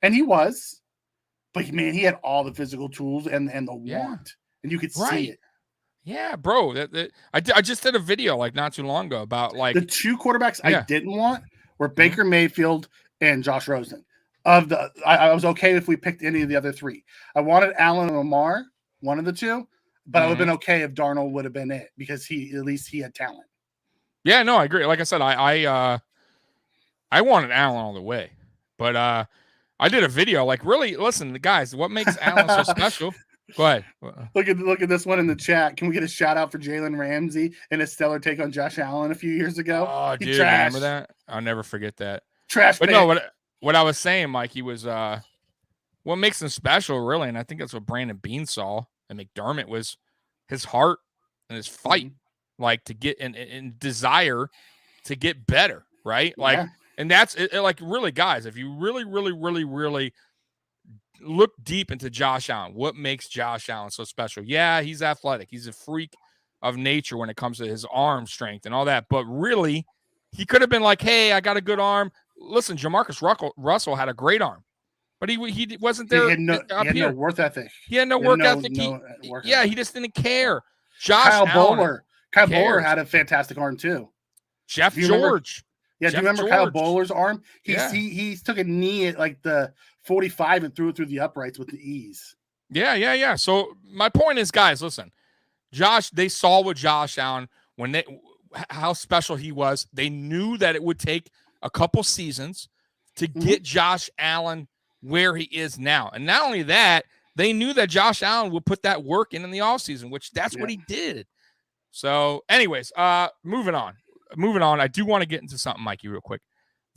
and he was. But man, he had all the physical tools and the want, and you could see it. Yeah, bro. I just did a video like not too long ago about like the 2 quarterbacks I didn't want were Baker Mayfield and Josh Rosen. I was okay if we picked any of the other 3. I wanted Allen and Lamar, one of the 2, but I would have been okay if Darnold would have been it because at least he had talent. Yeah, no, I agree. Like I said, I wanted Allen all the way, but I did a video like really listen, guys. What makes Allen so special? Go ahead. Look at this one in the chat. Can we get a shout out for Jalen Ramsey and a stellar take on Josh Allen a few years ago? Oh, dude, remember that? I'll never forget that. Trash. But no, what I was saying, Mikey, was what makes him special, really, and I think that's what Brandon Beane saw and Mcdermott was his heart and his fight, like to get and desire to get better, right? Like. And that's it, like really, guys, if you really, really, really, really look deep into Josh Allen, what makes Josh Allen so special? Yeah, he's athletic. He's a freak of nature when it comes to his arm strength and all that. But really, he could have been like, hey, I got a good arm. Listen, Jamarcus Russell had a great arm, but he wasn't there. He had no work ethic. He had no work ethic. He just didn't care. Kyle Bowler had a fantastic arm too. Jeff Do you remember- George. Yeah, Jeff do you remember Kyle George. Bowler's arm? Yeah. He took a knee at like the 45 and threw it through the uprights with the ease. Yeah. So my point is, guys, listen, they saw with Josh Allen how special he was. They knew that it would take a couple seasons to get Josh Allen where he is now. And not only that, they knew that Josh Allen would put that work in the offseason, which that's what he did. So anyways, moving on. I do want to get into something, Mikey, real quick.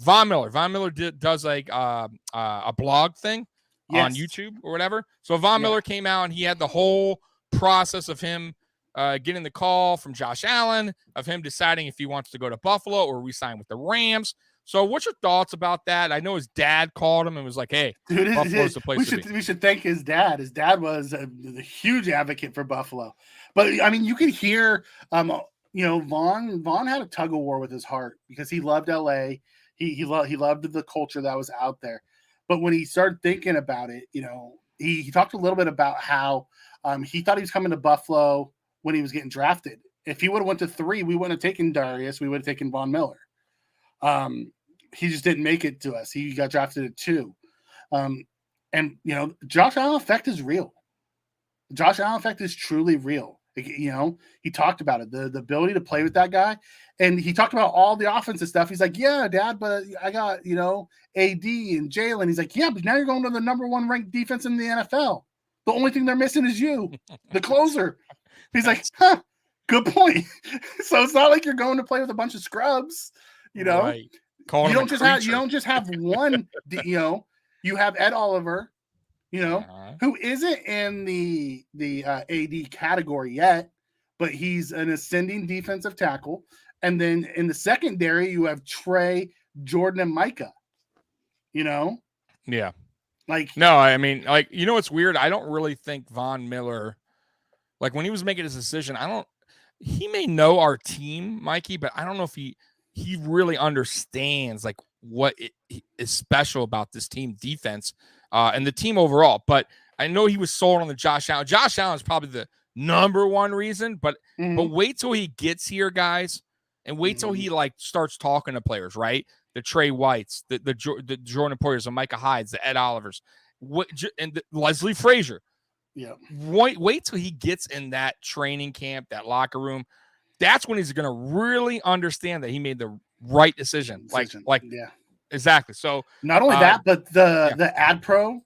Von Miller does like a blog thing on YouTube or whatever. So Von Miller came out and he had the whole process of him getting the call from Josh Allen, of him deciding if he wants to go to Buffalo or re-sign with the Rams. So what's your thoughts about that? I know his dad called him and was like, hey, Buffalo's the place to be. We should thank his dad. His dad was a huge advocate for Buffalo. But, I mean, you can hear, Vaughn had a tug of war with his heart because he loved L.A. He loved the culture that was out there. But when he started thinking about it, he talked a little bit about how he thought he was coming to Buffalo when he was getting drafted. If he would have went to 3, we wouldn't have taken Darius. We would have taken Von Miller. He just didn't make it to us. He got drafted at 2. Josh Allen effect is real. Josh Allen effect is truly real. He talked about it, the ability to play with that guy. And he talked about all the offensive stuff. He's like, yeah, Dad, but I got, AD and Jalen. He's like, yeah, but now you're going to the number 1 ranked defense in the NFL. The only thing they're missing is you, the closer. He's like, good point. So it's not like you're going to play with a bunch of scrubs, Right. You don't just have one, you have Ed Oliver, who isn't in the AD category yet, but he's an ascending defensive tackle. And then in the secondary, you have Trey, Jordan, and Micah. Yeah. Like, no, I mean, like, what's weird? I don't really think Von Miller, like when he was making his decision, he may know our team, Mikey, but I don't know if he really understands like what is special about this team defense and the team overall. But I know he was sold on the Josh Allen. Josh Allen is probably the number one reason, but wait till he gets here, guys, and wait till he like starts talking to players, right? The Trey Whites, the Jordan Poyers, the Micah Hydes, the Ed Olivers, and the Leslie Frazier. Yeah. Wait till he gets in that training camp, that locker room. That's when he's going to really understand that he made the right decision. Yeah, exactly. So not only that, but the ad pro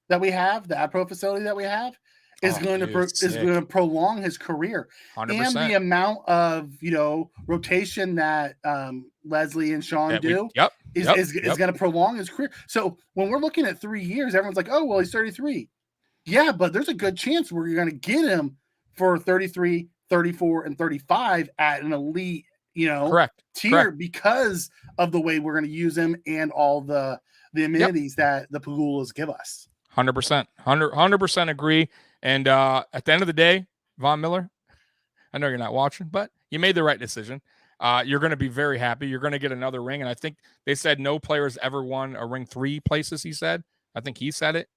that we have, the ad pro facility that we have, is going to prolong his career. 100%. And the amount of rotation that Leslie and Sean do is going to prolong his career. So when we're looking at 3 years, everyone's like, oh well, he's 33. Yeah, but there's a good chance we're going to get him for 33, 34, and 35 at an elite, tier because of the way we're going to use him and all the amenities that the Pagulas give us. 100% agree. And at the end of the day, Von Miller, I know you're not watching, but you made the right decision. You're going to be very happy. You're going to get another ring. And I think they said no player's ever won a ring 3 places, he said. I think he said it.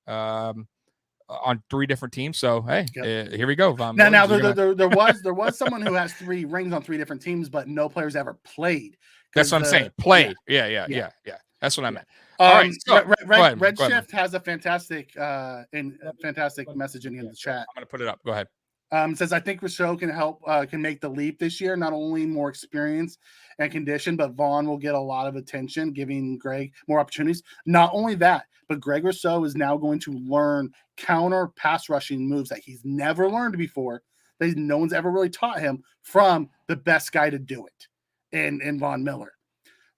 On 3 different teams. So hey, here we go. Von Miller. Now there was someone who has 3 rings on 3 different teams, but no players ever played. That's what I'm saying. Played. Yeah. That's what I meant. All right. So, Redshift has a fantastic message in the chat. I'm going to put it up. Go ahead. It says, I think Rousseau can make the leap this year. Not only more experience and condition, but Vaughn will get a lot of attention, giving Greg more opportunities. Not only that, but Greg Rousseau is now going to learn counter pass rushing moves that he's never learned before, that no one's ever really taught him, from the best guy to do it in Von Miller.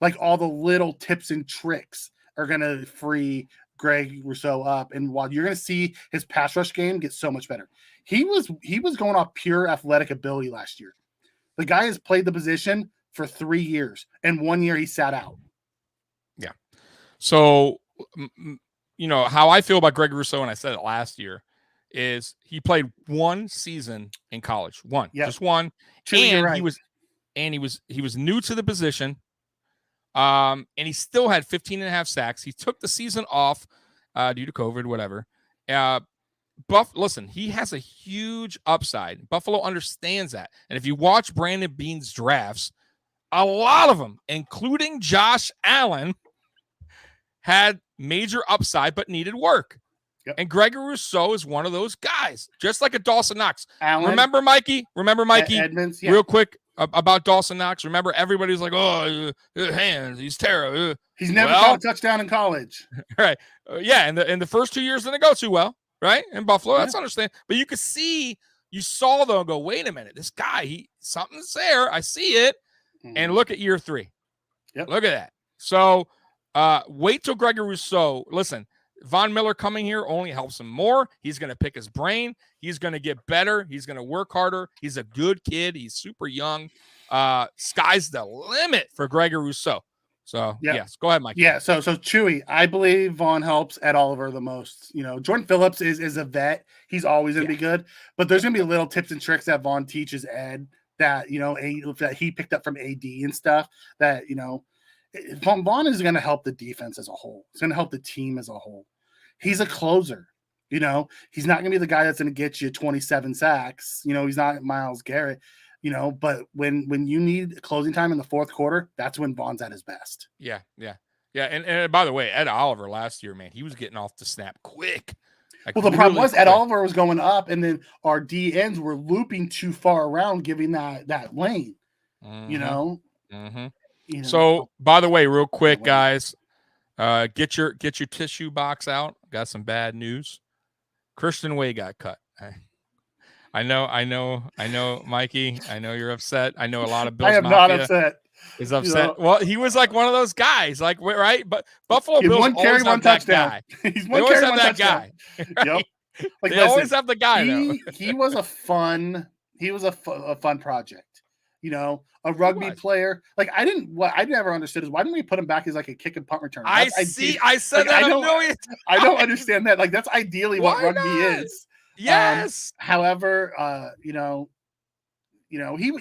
Like all the little tips and tricks are going to free Greg Rousseau up. And while you're going to see his pass rush game get so much better, he was going off pure athletic ability last year. The guy has played the position for 3 years, and 1 year he sat out. Yeah. So, how I feel about Greg Rousseau, and I said it last year, is he played 1 season in college. Just one. And right. he was new to the position. And he still had 15.5 sacks. He took the season off due to COVID, whatever. Listen, he has a huge upside. Buffalo understands that. And if you watch Brandon Beane's drafts, a lot of them, including Josh Allen, had major upside but needed work. Yep. And Gregory Rousseau is one of those guys, just like a Dawson Knox. Allen, Remember Mikey? Edmonds, yeah. Real quick about Dawson Knox. Remember, everybody was like, "Oh, hands, he's terrible." He's never caught a touchdown in college. Right? Yeah, and the first 2 years didn't go too well, right? In Buffalo, that's understandable. But you could see, you saw though, and go, "Wait a minute, this guy, something's there. I see it." And look at year 3. Yep. Look at that. So wait till Gregory Rousseau. Listen, Von Miller coming here only helps him more. He's going to pick his brain. He's going to get better. He's going to work harder. He's a good kid. He's super young. Sky's the limit for Gregory Rousseau. So, yes, go ahead, Mike. Yeah, so Chewy, I believe Vaughn helps Ed Oliver the most. You know, Jordan Phillips is a vet. He's always going to be good. But there's going to be little tips and tricks that Vaughn teaches Ed that, you know, that he picked up from AD and stuff that, you know, Vaughn is going to help the defense as a whole. It's going to help the team as a whole. He's a closer. You know, he's not going to be the guy that's going to get you 27 sacks. You know, he's not Myles Garrett, you know, but when you need closing time in the fourth quarter, that's when Vaughn's at his best. Yeah. And by the way, Ed Oliver last year, man, he was getting off the snap quick. Like, well, the problem was Ed Oliver was going up, and then our DNs were looping too far around, giving that lane. You know. You know. So, by the way, real quick, guys, get your tissue box out. Got some bad news. Christian Wade got cut. I know, Mikey. I know you're upset. I know a lot of Bills. I am not upset. Is upset. You know, well, he was like one of those guys, like, right? But Buffalo Bills always have one touchdown. He's one carry, one touchdown. Guy. Yep. Like, they always have the guy. He was a fun project. You know, a rugby player. Like, what I never understood is why didn't we put him back as like a kick and punt returner? I said like, that. I don't understand that. Like, that's ideally what rugby is. Yes. However, you know, he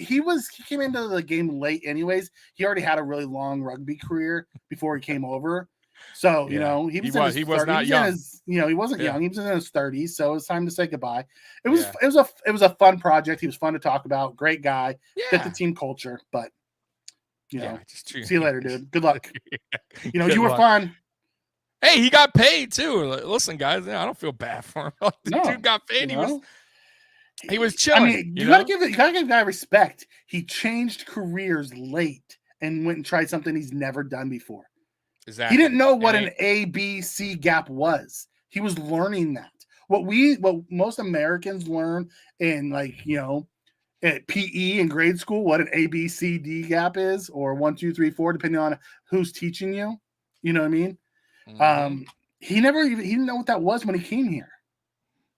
came into the game late anyways. He already had a really long rugby career before he came over. So, you know, he was not young. He wasn't young. He was in his 30s. So it was time to say goodbye. It was a fun project. He was fun to talk about. Great guy. Fit the team culture. But, you know, see you later, dude. Good luck. You know, you were fun. Hey, he got paid too. Listen, guys, I don't feel bad for him. The dude got paid. He was chilling. I mean, you gotta give the guy respect. He changed careers late and went and tried something he's never done before. Exactly. He didn't know what an A-B-C gap was. He was learning that. What most Americans learn in, like, you know, at PE in grade school, what an A-B-C-D gap is, or 1, 2, 3, 4, depending on who's teaching you. You know what I mean? Mm-hmm. He didn't know what that was when he came here.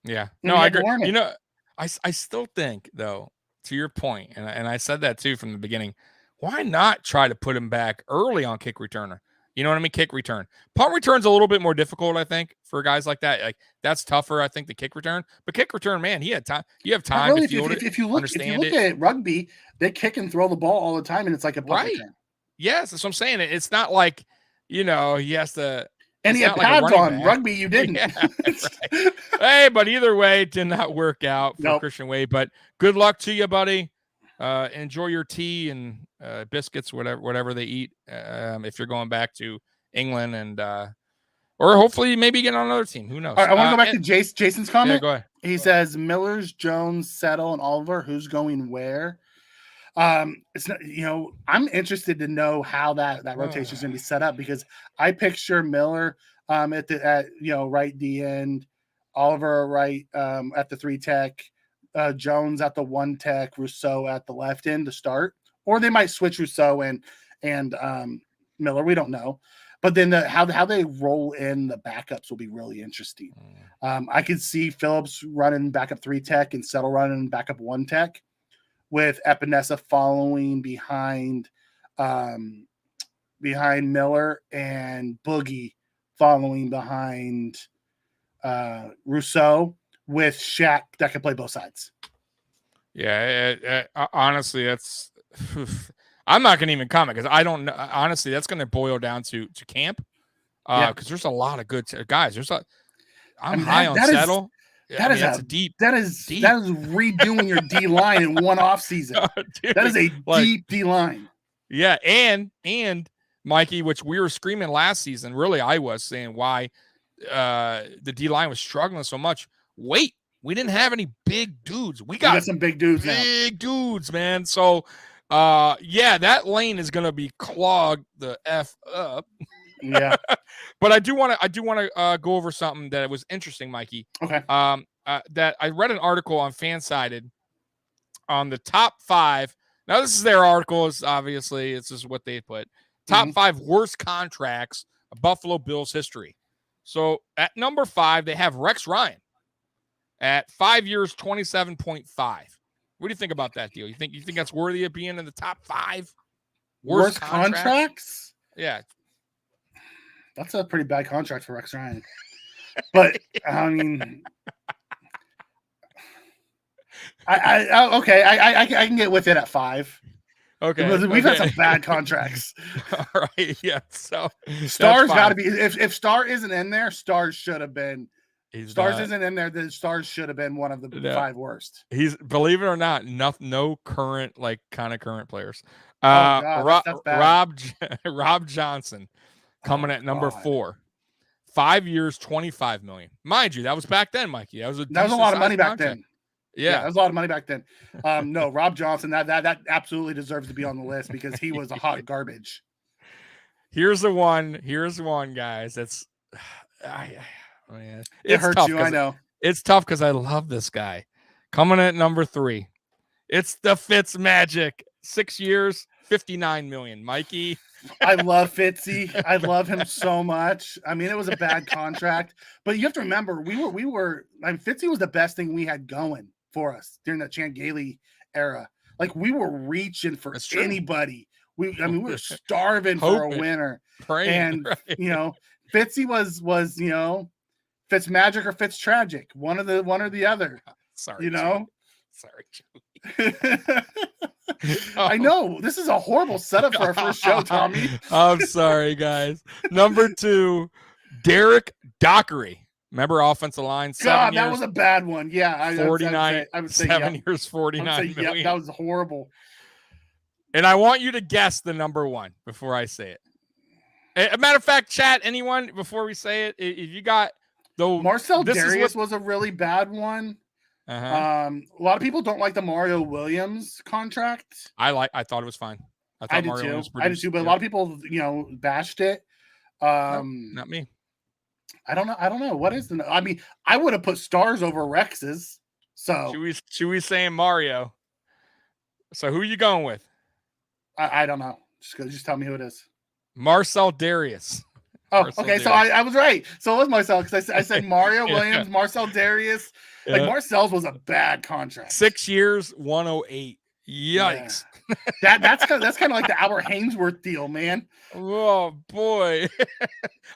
Yeah. No, I agree. You know, I still think, though, to your point, and I said that too from the beginning, why not try to put him back early on kick returner? You know what I mean? Kick return. Punt return's a little bit more difficult, I think, for guys like that. Like, that's tougher, I think, the kick return. But kick return, man, he had time. You have time to field it. If you look at rugby, they kick and throw the ball all the time, and it's like a punt return. Yes, that's what I'm saying. It's not like, you know, he has to. And he had pads on. Rugby, you didn't. Right. Hey, but either way, it did not work out for Christian Wade. But good luck to you, buddy. Enjoy your tea and biscuits, whatever they eat. If you're going back to England, and or hopefully maybe get on another team. Who knows? All right, I want to go back to Jason's comment. Yeah, go ahead. He says Millers, Jones, Settle, and Oliver. Who's going where? It's not, you know, I'm interested to know how that rotation is going to be set up, because I picture Miller at right D end, Oliver right at the 3 tech, Jones at the 1 tech, Rousseau at the left end to start, or they might switch Rousseau and Miller. We don't know, but then how they roll in the backups will be really interesting. I could see Phillips running backup 3 tech and Settle running backup 1 tech, with Epinesa following behind Miller, and Boogie following behind Rousseau, with Shaq that can play both sides. Yeah, honestly, that's I'm not going to even comment, because I don't know. Honestly, that's going to boil down to camp, because there's a lot of good guys. I'm high on Settle. That is redoing your D line in one offseason. That is a deep D line. Yeah, and Mikey, which we were screaming last season, really I was saying why the D-line was struggling so much. Wait, we didn't have any big dudes. We got some big dudes big dudes, man. So yeah, that lane is gonna be clogged the F up. Yeah. But I do want to go over something that was interesting, Mikey. Okay. That I read an article on Fansided on the top 5. Now, this is their articles. Obviously, this is what they put. Top 5 worst contracts of Buffalo Bills history. So at number 5, they have Rex Ryan at 5 years, 27.5. What do you think about that deal? You think that's worthy of being in the top 5 worst contracts? Yeah, that's a pretty bad contract for Rex Ryan. But I mean, I can get with it at 5. Okay, we've had some bad contracts. All right, yeah. So Stars got to be. If Star isn't in there, Stars should have been. Stars isn't in there. The Stars should have been one of the 5 worst. He's, believe it or not, no current kind of current players. God, that's bad. Rob Johnson coming at number 4. 5 years, $25 million. Mind you, that was back then, Mikey. That was a lot of money back then. Yeah, that was a lot of money back then. No, Rob Johnson, that absolutely deserves to be on the list because he was a hot garbage. Here's the one, guys. That's man, it hurts tough, you. I know it's tough because I love this guy. Coming at number 3, it's the Fitz Magic. 6 years, $59 million. Mikey, I love Fitzy. I love him so much. I mean, it was a bad contract, but you have to remember we were. I mean, Fitzy was the best thing we had going for us during the Chan Gayley era. Like we were reaching for anybody. We were starving for a winner. Praying, and Fitzy was Fitz Magic or Fitz Tragic, one or the other. Sorry, sorry, I know this is a horrible setup for our first show, Tommy. I'm sorry, guys. Number 2, Derrick Dockery. Remember offensive line? God, that was a bad one. Yeah, 49. I would say 7 years, $49 million. Yeah, that was horrible. And I want you to guess the number 1 before I say it. As a matter of fact, chat, anyone before we say it, if you got Marcel Darius was a really bad one. A lot of people don't like the Mario Williams contract. I thought it was fine. I did too, but a lot of people, bashed it. No, not me. I don't know. What is the? I mean, I would have put Stars over Rex's. So should we say Mario? So who are you going with? I don't know. Just tell me who it is. Marcel Darius. Oh, Marcel okay. Darius. So I was right. So it was Marcel because I said Mario Williams, Marcel Darius. Like Marcel's was a bad contract. 6 years, 108. Yikes. Yeah. That's kind of like the Albert Hainsworth deal, man. Oh boy.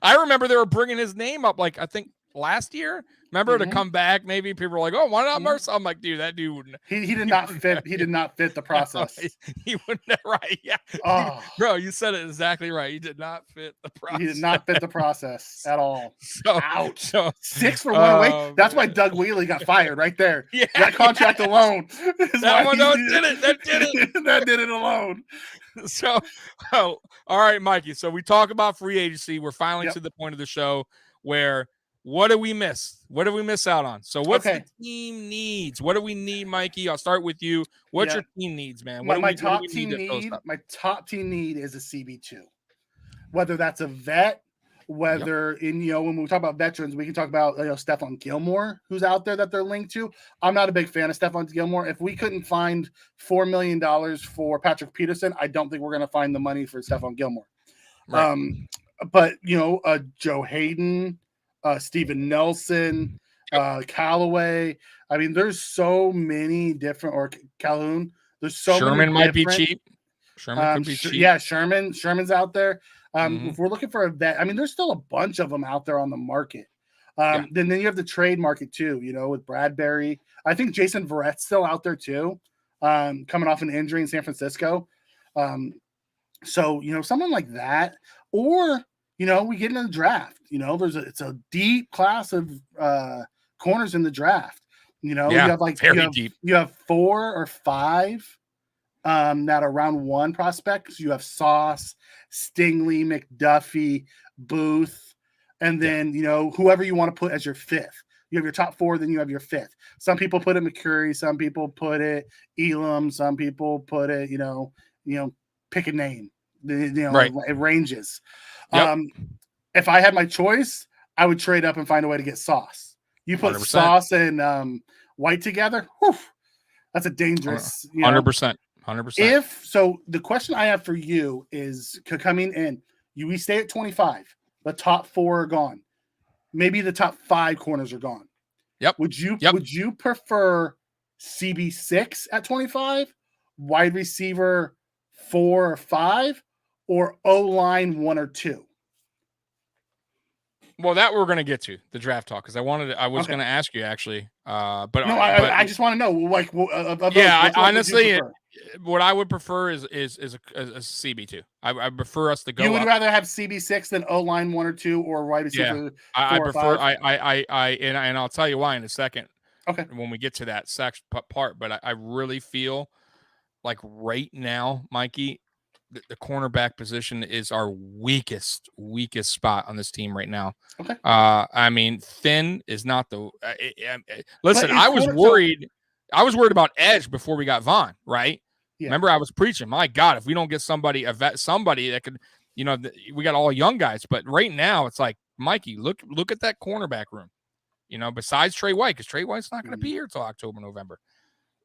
I remember they were bringing his name up like I think last year. Remember to come back? Maybe people were like, "Oh, why not Marcel?" I'm like, "Dude, that dude wouldn't." He did not fit. He did not fit the process. He wouldn't. Right? Yeah. Oh. Bro, you said it exactly right. He did not fit the process. He did not fit the process at all. Ouch. 6 for 108. That's why Doug Whaley got fired right there. Yeah, that contract alone. That one did it. That did it. That did it alone. So, all right, Mikey. So we talk about free agency. We're finally to the point of the show where. What do we miss? What do we miss out on? So what's the team needs? What do we need, Mikey? I'll start with you. What's your team needs, man? My top team need is a CB2. Whether that's a vet, whether when we talk about veterans, we can talk about Stephon Gilmore, who's out there that they're linked to. I'm not a big fan of Stephon Gilmore. If we couldn't find $4 million for Patrick Peterson, I don't think we're going to find the money for Stephon Gilmore. Right. But Joe Hayden, Steven Nelson, Callaway. I mean, there's so many different, or Calhoun. There's so Sherman many might be cheap. Sherman could be cheap. Yeah, Sherman's out there. If we're looking for a vet, I mean, there's still a bunch of them out there on the market. Then you have the trade market too, with Bradbury. I think Jason Verrett's still out there too, coming off an injury in San Francisco. So, someone like that, or we get in the draft. It's a deep class of corners in the draft. You have like very deep. You have 4 or 5 that are round 1 prospects. You have Sauce, Stingley, McDuffie, Booth, and then, whoever you want to put as your 5th. You have your top 4, then you have your 5th. Some people put it McCurry, some people put it Elam, some people put it, pick a name. Right. It ranges. Yep. If I had my choice, I would trade up and find a way to get Sauce. You put 100%. Sauce and White together, whew, that's a dangerous. 100%. 100%. So the question I have for you is coming in, we stay at 25. The top 4 are gone. Maybe the top 5 corners are gone. Yep. Would you prefer CB6 at 25, wide receiver 4 or 5, or O-line 1 or 2? Well, that we're going to get to the draft talk because I was going to ask you actually. I just want to know, like, honestly, what I would prefer is a CB2. I prefer us to go. You would rather have CB6 than O line 1 or 2 or wide receiver. Yeah, I prefer. 5? And I'll tell you why in a second. Okay. When we get to that section part, but I really feel like right now, Mikey, the cornerback position is our weakest spot on this team right now. Okay. I mean, thin is not the. Listen, I was worried. I was worried about edge before we got Vaughn. Right. Yeah. Remember, I was preaching. My God, if we don't get somebody that could, we got all young guys. But right now, it's like, Mikey, look at that cornerback room. Besides Trey White, because Trey White's not going to be here till October, November.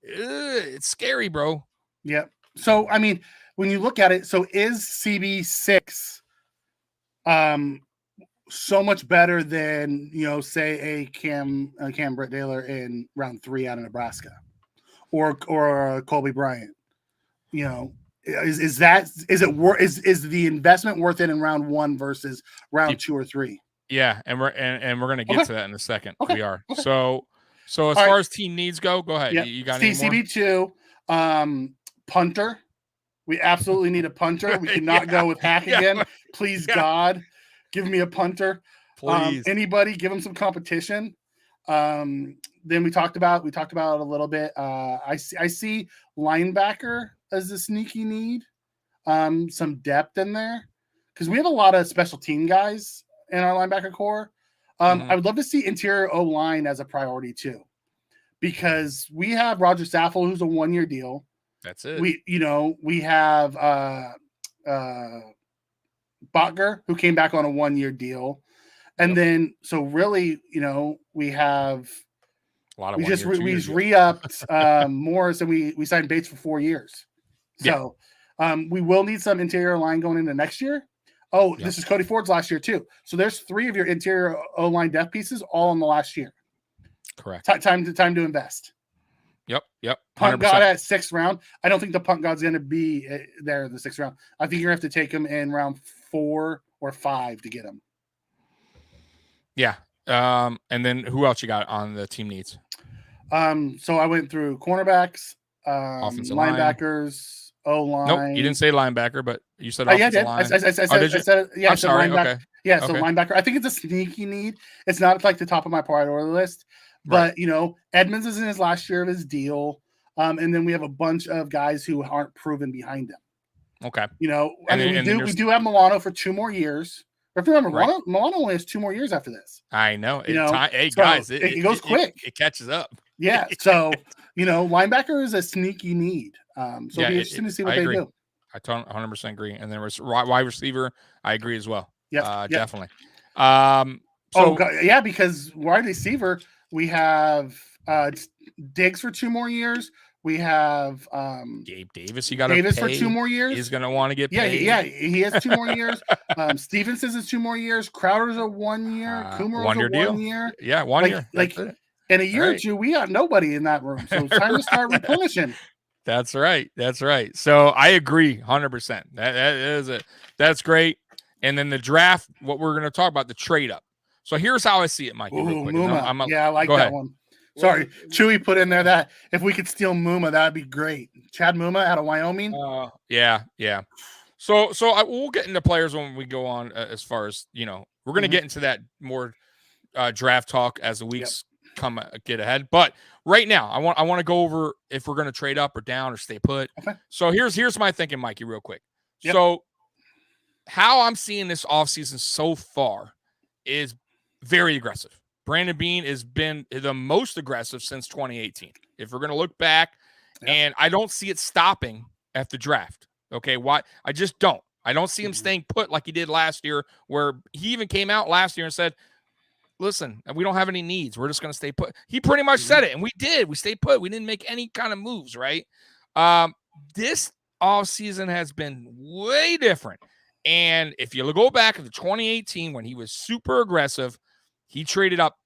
It's scary, bro. Yeah. So I mean, when you look at it, so is CB6 so much better than, say a Cam Britt-Daler in round 3 out of Nebraska or Colby Bryant? Is the investment worth it in round 1 versus round 2 or 3? Yeah, and we're going to get to that in a second. Okay. We are. Okay. So as far as team needs go ahead. Yeah. You got any more? CB2, punter. We absolutely need a punter. We cannot go with Hack again. Please, God, give me a punter. Please. Anybody, give him some competition. Then we talked about it a little bit. I see linebacker as a sneaky need. Some depth in there because we have a lot of special team guys in our linebacker core. I would love to see interior O-line as a priority too, because we have Roger Saffold, who's a 1-year deal. That's it. We have Butker, who came back on a 1-year deal. And then, so really, we have a lot of we re-upped Morris, and we signed Bates for 4 years. So we will need some interior line going into next year. This is Cody Ford's last year too. So there's 3 of your interior O-line depth pieces all in the last year. Correct. Time to invest. Yep. 100%. Punt God at 6th round. I don't think the punt god's going to be there in the 6th round. I think you're going to have to take him in round 4 or 5 to get him. Yeah. And then who else you got on the team needs? So I went through cornerbacks, offensive linebackers, O-line. Nope, you didn't say linebacker, but you said offensive line. I said I'm sorry. linebacker. Okay. Yeah, so linebacker. I think it's a sneaky need. It's not like the top of my priority list, but Edmonds is in his last year of his deal, and then we have a bunch of guys who aren't proven behind him. Okay. We do have Milano for 2 more years. But remember, Milano only has 2 more years after this. I know. Guys, it goes quick. It catches up. Yeah. So linebacker is a sneaky need. So it'll be interesting to see what they do. I 100% agree. And then wide receiver, I agree as well. Yeah, definitely. Because wide receiver, we have Diggs for 2 more years. We have Gabe Davis. You got Davis for 2 more years. He's going to want to get paid. Yeah, he has 2 more years. Stevenson's is 2 more years. Crowder's a 1 year. Coomer's 1 year a deal. 1 year. Yeah, 1 year. In a year or 2, we got nobody in that room. So it's time to start replenishing. That's right. So I agree 100%. That's great. And then the draft, what we're going to talk about, the trade up. So here's how I see it, Mikey. Ooh, Muma. I like that ahead. one. Sorry, Chewy put in there that if we could steal Muma, that'd be great. Chad Muma out of Wyoming. Yeah. So we'll get into players when we go on. As far as we're going to get into that more draft talk as the weeks get ahead. But right now, I want to go over if we're going to trade up or down or stay put. Okay. So here's my thinking, Mikey, real quick. Yep. So how I'm seeing this offseason so far is very aggressive. Brandon Beane has been the most aggressive since 2018. If we're going to look back, and I don't see it stopping at the draft. Okay, why? I just don't. I don't see him staying put like he did last year, where he even came out last year and said, listen, we don't have any needs. We're just going to stay put. He pretty much said it, and we did. We stayed put. We didn't make any kind of moves, right? This offseason has been way different. And if you go back to 2018 when he was super aggressive, he traded up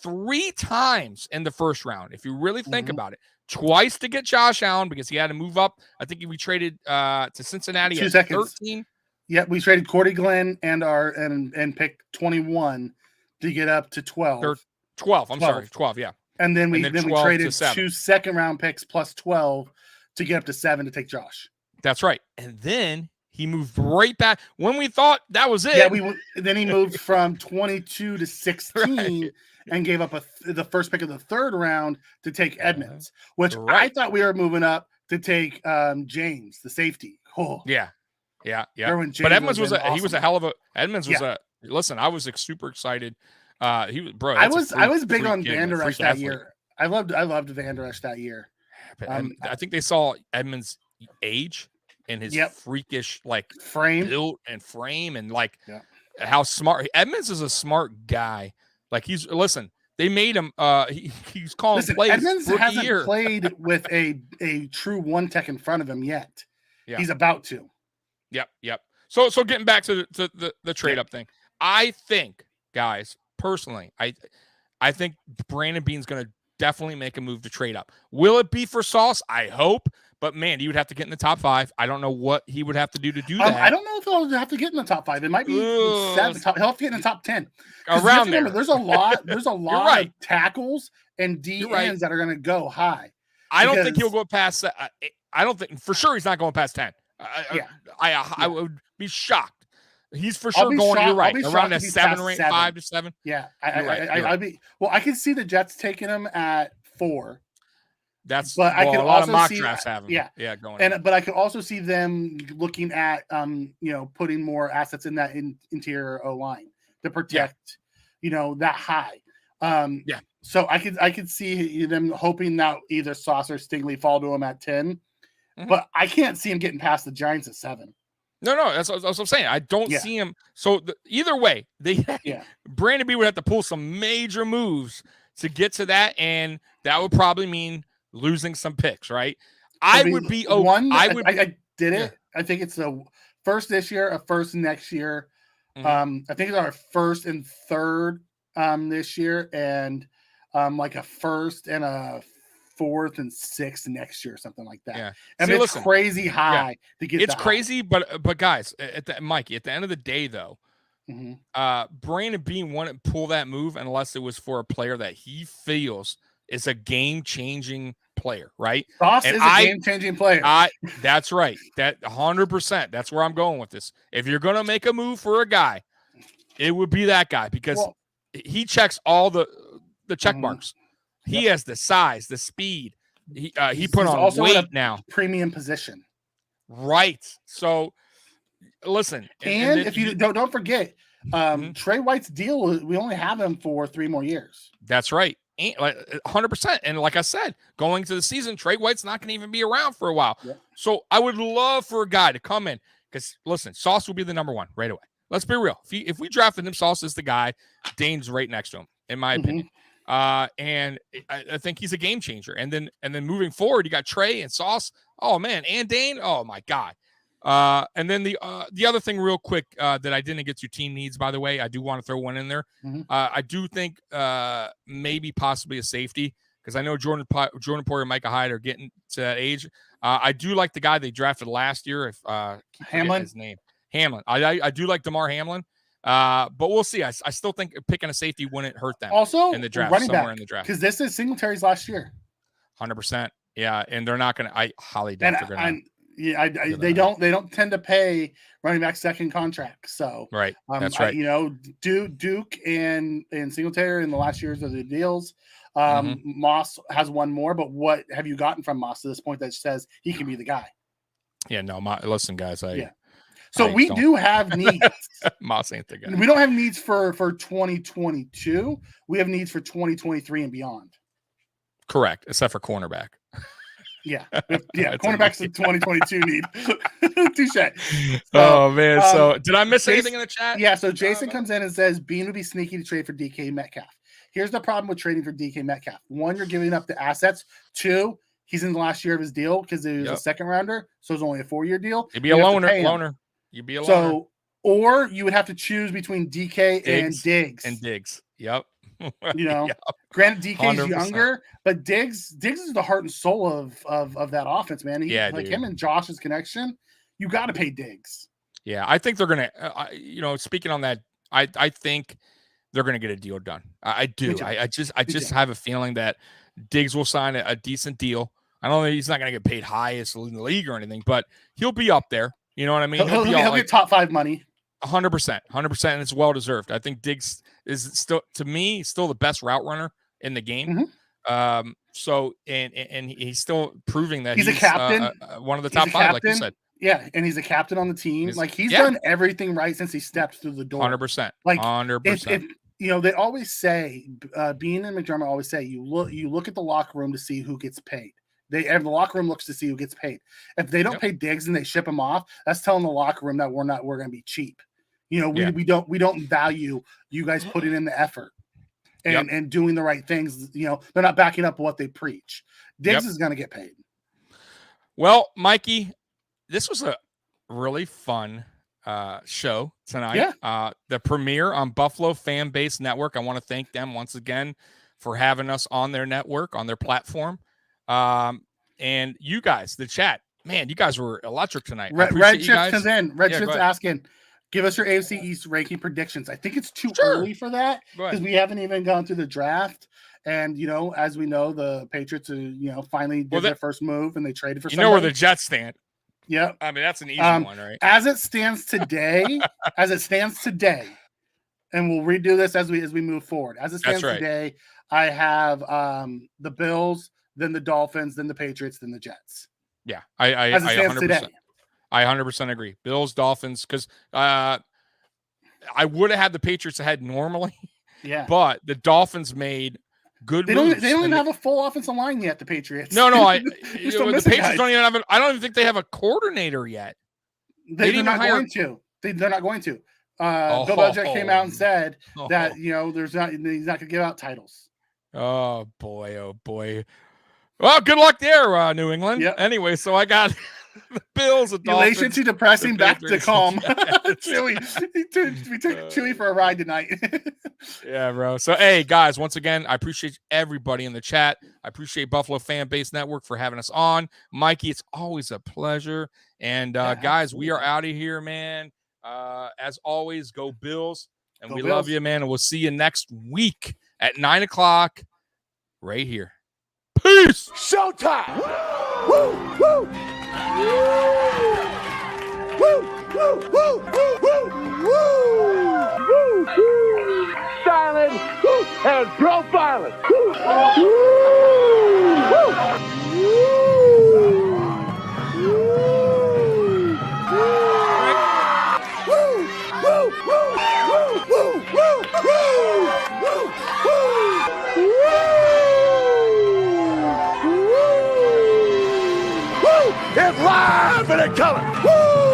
3 times in the first round. If you really think about it, twice to get Josh Allen because he had to move up. I think we traded to Cincinnati 2 at seconds. 13. Yeah, we traded Cordy Glenn and pick 21 to get up to 12. 12. I'm sorry, 12. Yeah. And then we traded 2 second-round picks plus 12 to get up to 7 to take Josh. That's right. And then he moved right back when we thought that was it. Yeah, then he moved from 22 to 16 and gave up the first pick of the 3rd round to take Edmonds, which I thought we were moving up to take James, the safety. Oh. Yeah. But Edmonds was a hell of a Edmonds was listen, I was super excited. He was I was big on Van Der Esch that year. I loved Van Der Esch that year. I think they saw Edmonds' age and his freakish frame build and frame and how smart Edmonds is. A smart guy. They made him he's calling plays. Edmonds hasn't played with a true one tech in front of him yet. Yeah. He's about to. Yep. So getting back to the trade up thing. I think, guys, personally, I think Brandon Beane's going to definitely make a move to trade up. Will it be for Sauce? I hope. But, man, he would have to get in the top 5. I don't know what he would have to do that. I don't know if he'll have to get in the top 5. It might be 7. He'll have to get in the top 10. Around there. Remember, there's a lot of tackles and DNs that are going to go high. I don't think he'll go past that. I don't think – for sure he's not going past 10. I would be shocked. He's for sure going. You're right. Around that 7 or 8, 5 to 7. Yeah, I'd be. Well, I could see the Jets taking him at 4. I could a lot of mock drafts have him. Yeah, going. But I could also see them looking at putting more assets in that interior O line to protect that high. So I could see them hoping that either Sauce or Stingley fall to him at 10. But I can't see him getting past the Giants at 7. No, that's what I'm saying. I don't see him. So either way, Brandon Beane would have to pull some major moves to get to that, and that would probably mean losing some picks, right? I did it. I think it's a first this year, a first next year. I think it's our first and third this year, and like a first and a 4th and 6th next year, something like that. Yeah. And it's crazy high to get. It's crazy, but guys, Mikey, at the end of the day, though, Brandon Beane wouldn't pull that move unless it was for a player that he feels is a game-changing player, right? Sauce is a game-changing player. That's right. That 100%. That's where I'm going with this. If you're gonna make a move for a guy, it would be that guy because he checks all the check marks. He has the size, the speed. He put on also weight in a now. Premium position. Right. So listen. And if you don't forget, Trey White's deal, we only have him for 3 more years. That's right. 100%. And like I said, going to the season, Trey White's not going to even be around for a while. Yeah. So I would love for a guy to come in because listen, Sauce will be the number 1 right away. Let's be real. If we drafted him, Sauce is the guy. Dane's right next to him, in my opinion. And I think he's a game changer. And then moving forward, you got Trey and Sauce. Oh man, and Dane. Oh my God. And then the other thing, real quick, that I didn't get to team needs. By the way, I do want to throw one in there. I do think maybe possibly a safety because I know Jordan Poyer and Micah Hyde are getting to that age. I do like the guy they drafted last year. If Hamlin, his name Hamlin. I do like DeMar Hamlin. But we'll see. I still think picking a safety wouldn't hurt them. Also, in the draft, running somewhere back, in the draft, because this is Singletary's last year. 100%. Yeah, and they're not going to. I highly doubt they're going to. Yeah, they don't tend to pay running back second contracts. So right, that's right. Duke and Singletary in the last years of the deals. Moss has one more, but what have you gotten from Moss to this point that says he can be the guy? Yeah, no, listen, guys. So we do have needs. Moss ain't the guy. We don't have needs for 2022. We have needs for 2023 and beyond. Correct, except for cornerback. Yeah. Cornerback's a 2022 need. Touche. Oh, man. So did I miss anything in the chat? Yeah. So Jason comes in and says, Bean would be sneaky to trade for DK Metcalf. Here's the problem with trading for DK Metcalf. One, you're giving up the assets. Two, he's in the last year of his deal because it was a second rounder. So it's only a 4-year deal. You'd be a loner. You'd be a loner. So, or you would have to choose between DK and Diggs. Yep. Granted, DK is 100%. younger, but Diggs is the heart and soul of that offense, man. Him and Josh's connection, you got to pay Diggs. Yeah, I think they're gonna. Speaking on that, I think they're gonna get a deal done. I do. I just have a feeling that Diggs will sign a decent deal. I don't know. He's not gonna get paid highest in the league or anything, but he'll be up there. You know what I mean? He'll get top 5 money. 100%, and it's well deserved. I think Diggs is still, to me, still the best route runner in the game. So he's still proving that he's a captain, one of the top 5, like you said. Yeah, and he's a captain on the team. He's done everything right since he stepped through the door. 100%. 100%. If they always say, Bean and Mcdermott always say, you look at the locker room to see who gets paid. The locker room looks to see who gets paid. If they don't pay Diggs and they ship him off, that's telling the locker room that we're going to be cheap. We don't value you guys putting in the effort and doing the right things. They're not backing up what they preach. Diggs is going to get paid. Well, Mikey, this was a really fun show tonight. Yeah. The premiere on Buffalo FAMbase Network. I want to thank them once again for having us on their network, on their platform. And you guys, the chat, man, you guys were electric tonight. Red Chips comes in. Red Chips asking, give us your AFC East ranking predictions. I think it's too early for that because we haven't even gone through the draft. And, as we know, the Patriots, finally did their first move and they traded for somebody. Where the Jets stand. Yeah. I mean, that's an easy one, right? As it stands today, and we'll redo this as we move forward. As it stands today, I have the Bills, then the Dolphins, then the Patriots, then the Jets. Yeah, I 100%. Today. I 100% agree. Bills, Dolphins, because I would have had the Patriots ahead normally. Yeah. But the Dolphins made good moves. They don't even have a full offensive line yet, the Patriots. No. The Patriots don't even have I don't even think they have a coordinator yet. They're not going to. They're not going to. Bill Belichick came out and said that, he's not going to give out titles. Oh, boy. Well, good luck there, New England. Yep. Anyway, so I got the Bills, the Dolphins. Elation to depressing, back to calm. Chewy. We took Chewy for a ride tonight. Yeah, bro. So, hey, guys, once again, I appreciate everybody in the chat. I appreciate Buffalo FAMbase Network for having us on. Mikey, it's always a pleasure. And, guys, we are out of here, man. As always, go Bills. And we love you, man. And we'll see you next week at 9 o'clock right here. Peace. Showtime. Woo, woo. Woo, woo, woo, woo, woo, woo, woo. Silent and profiling. Woo, It's live in color. Woo!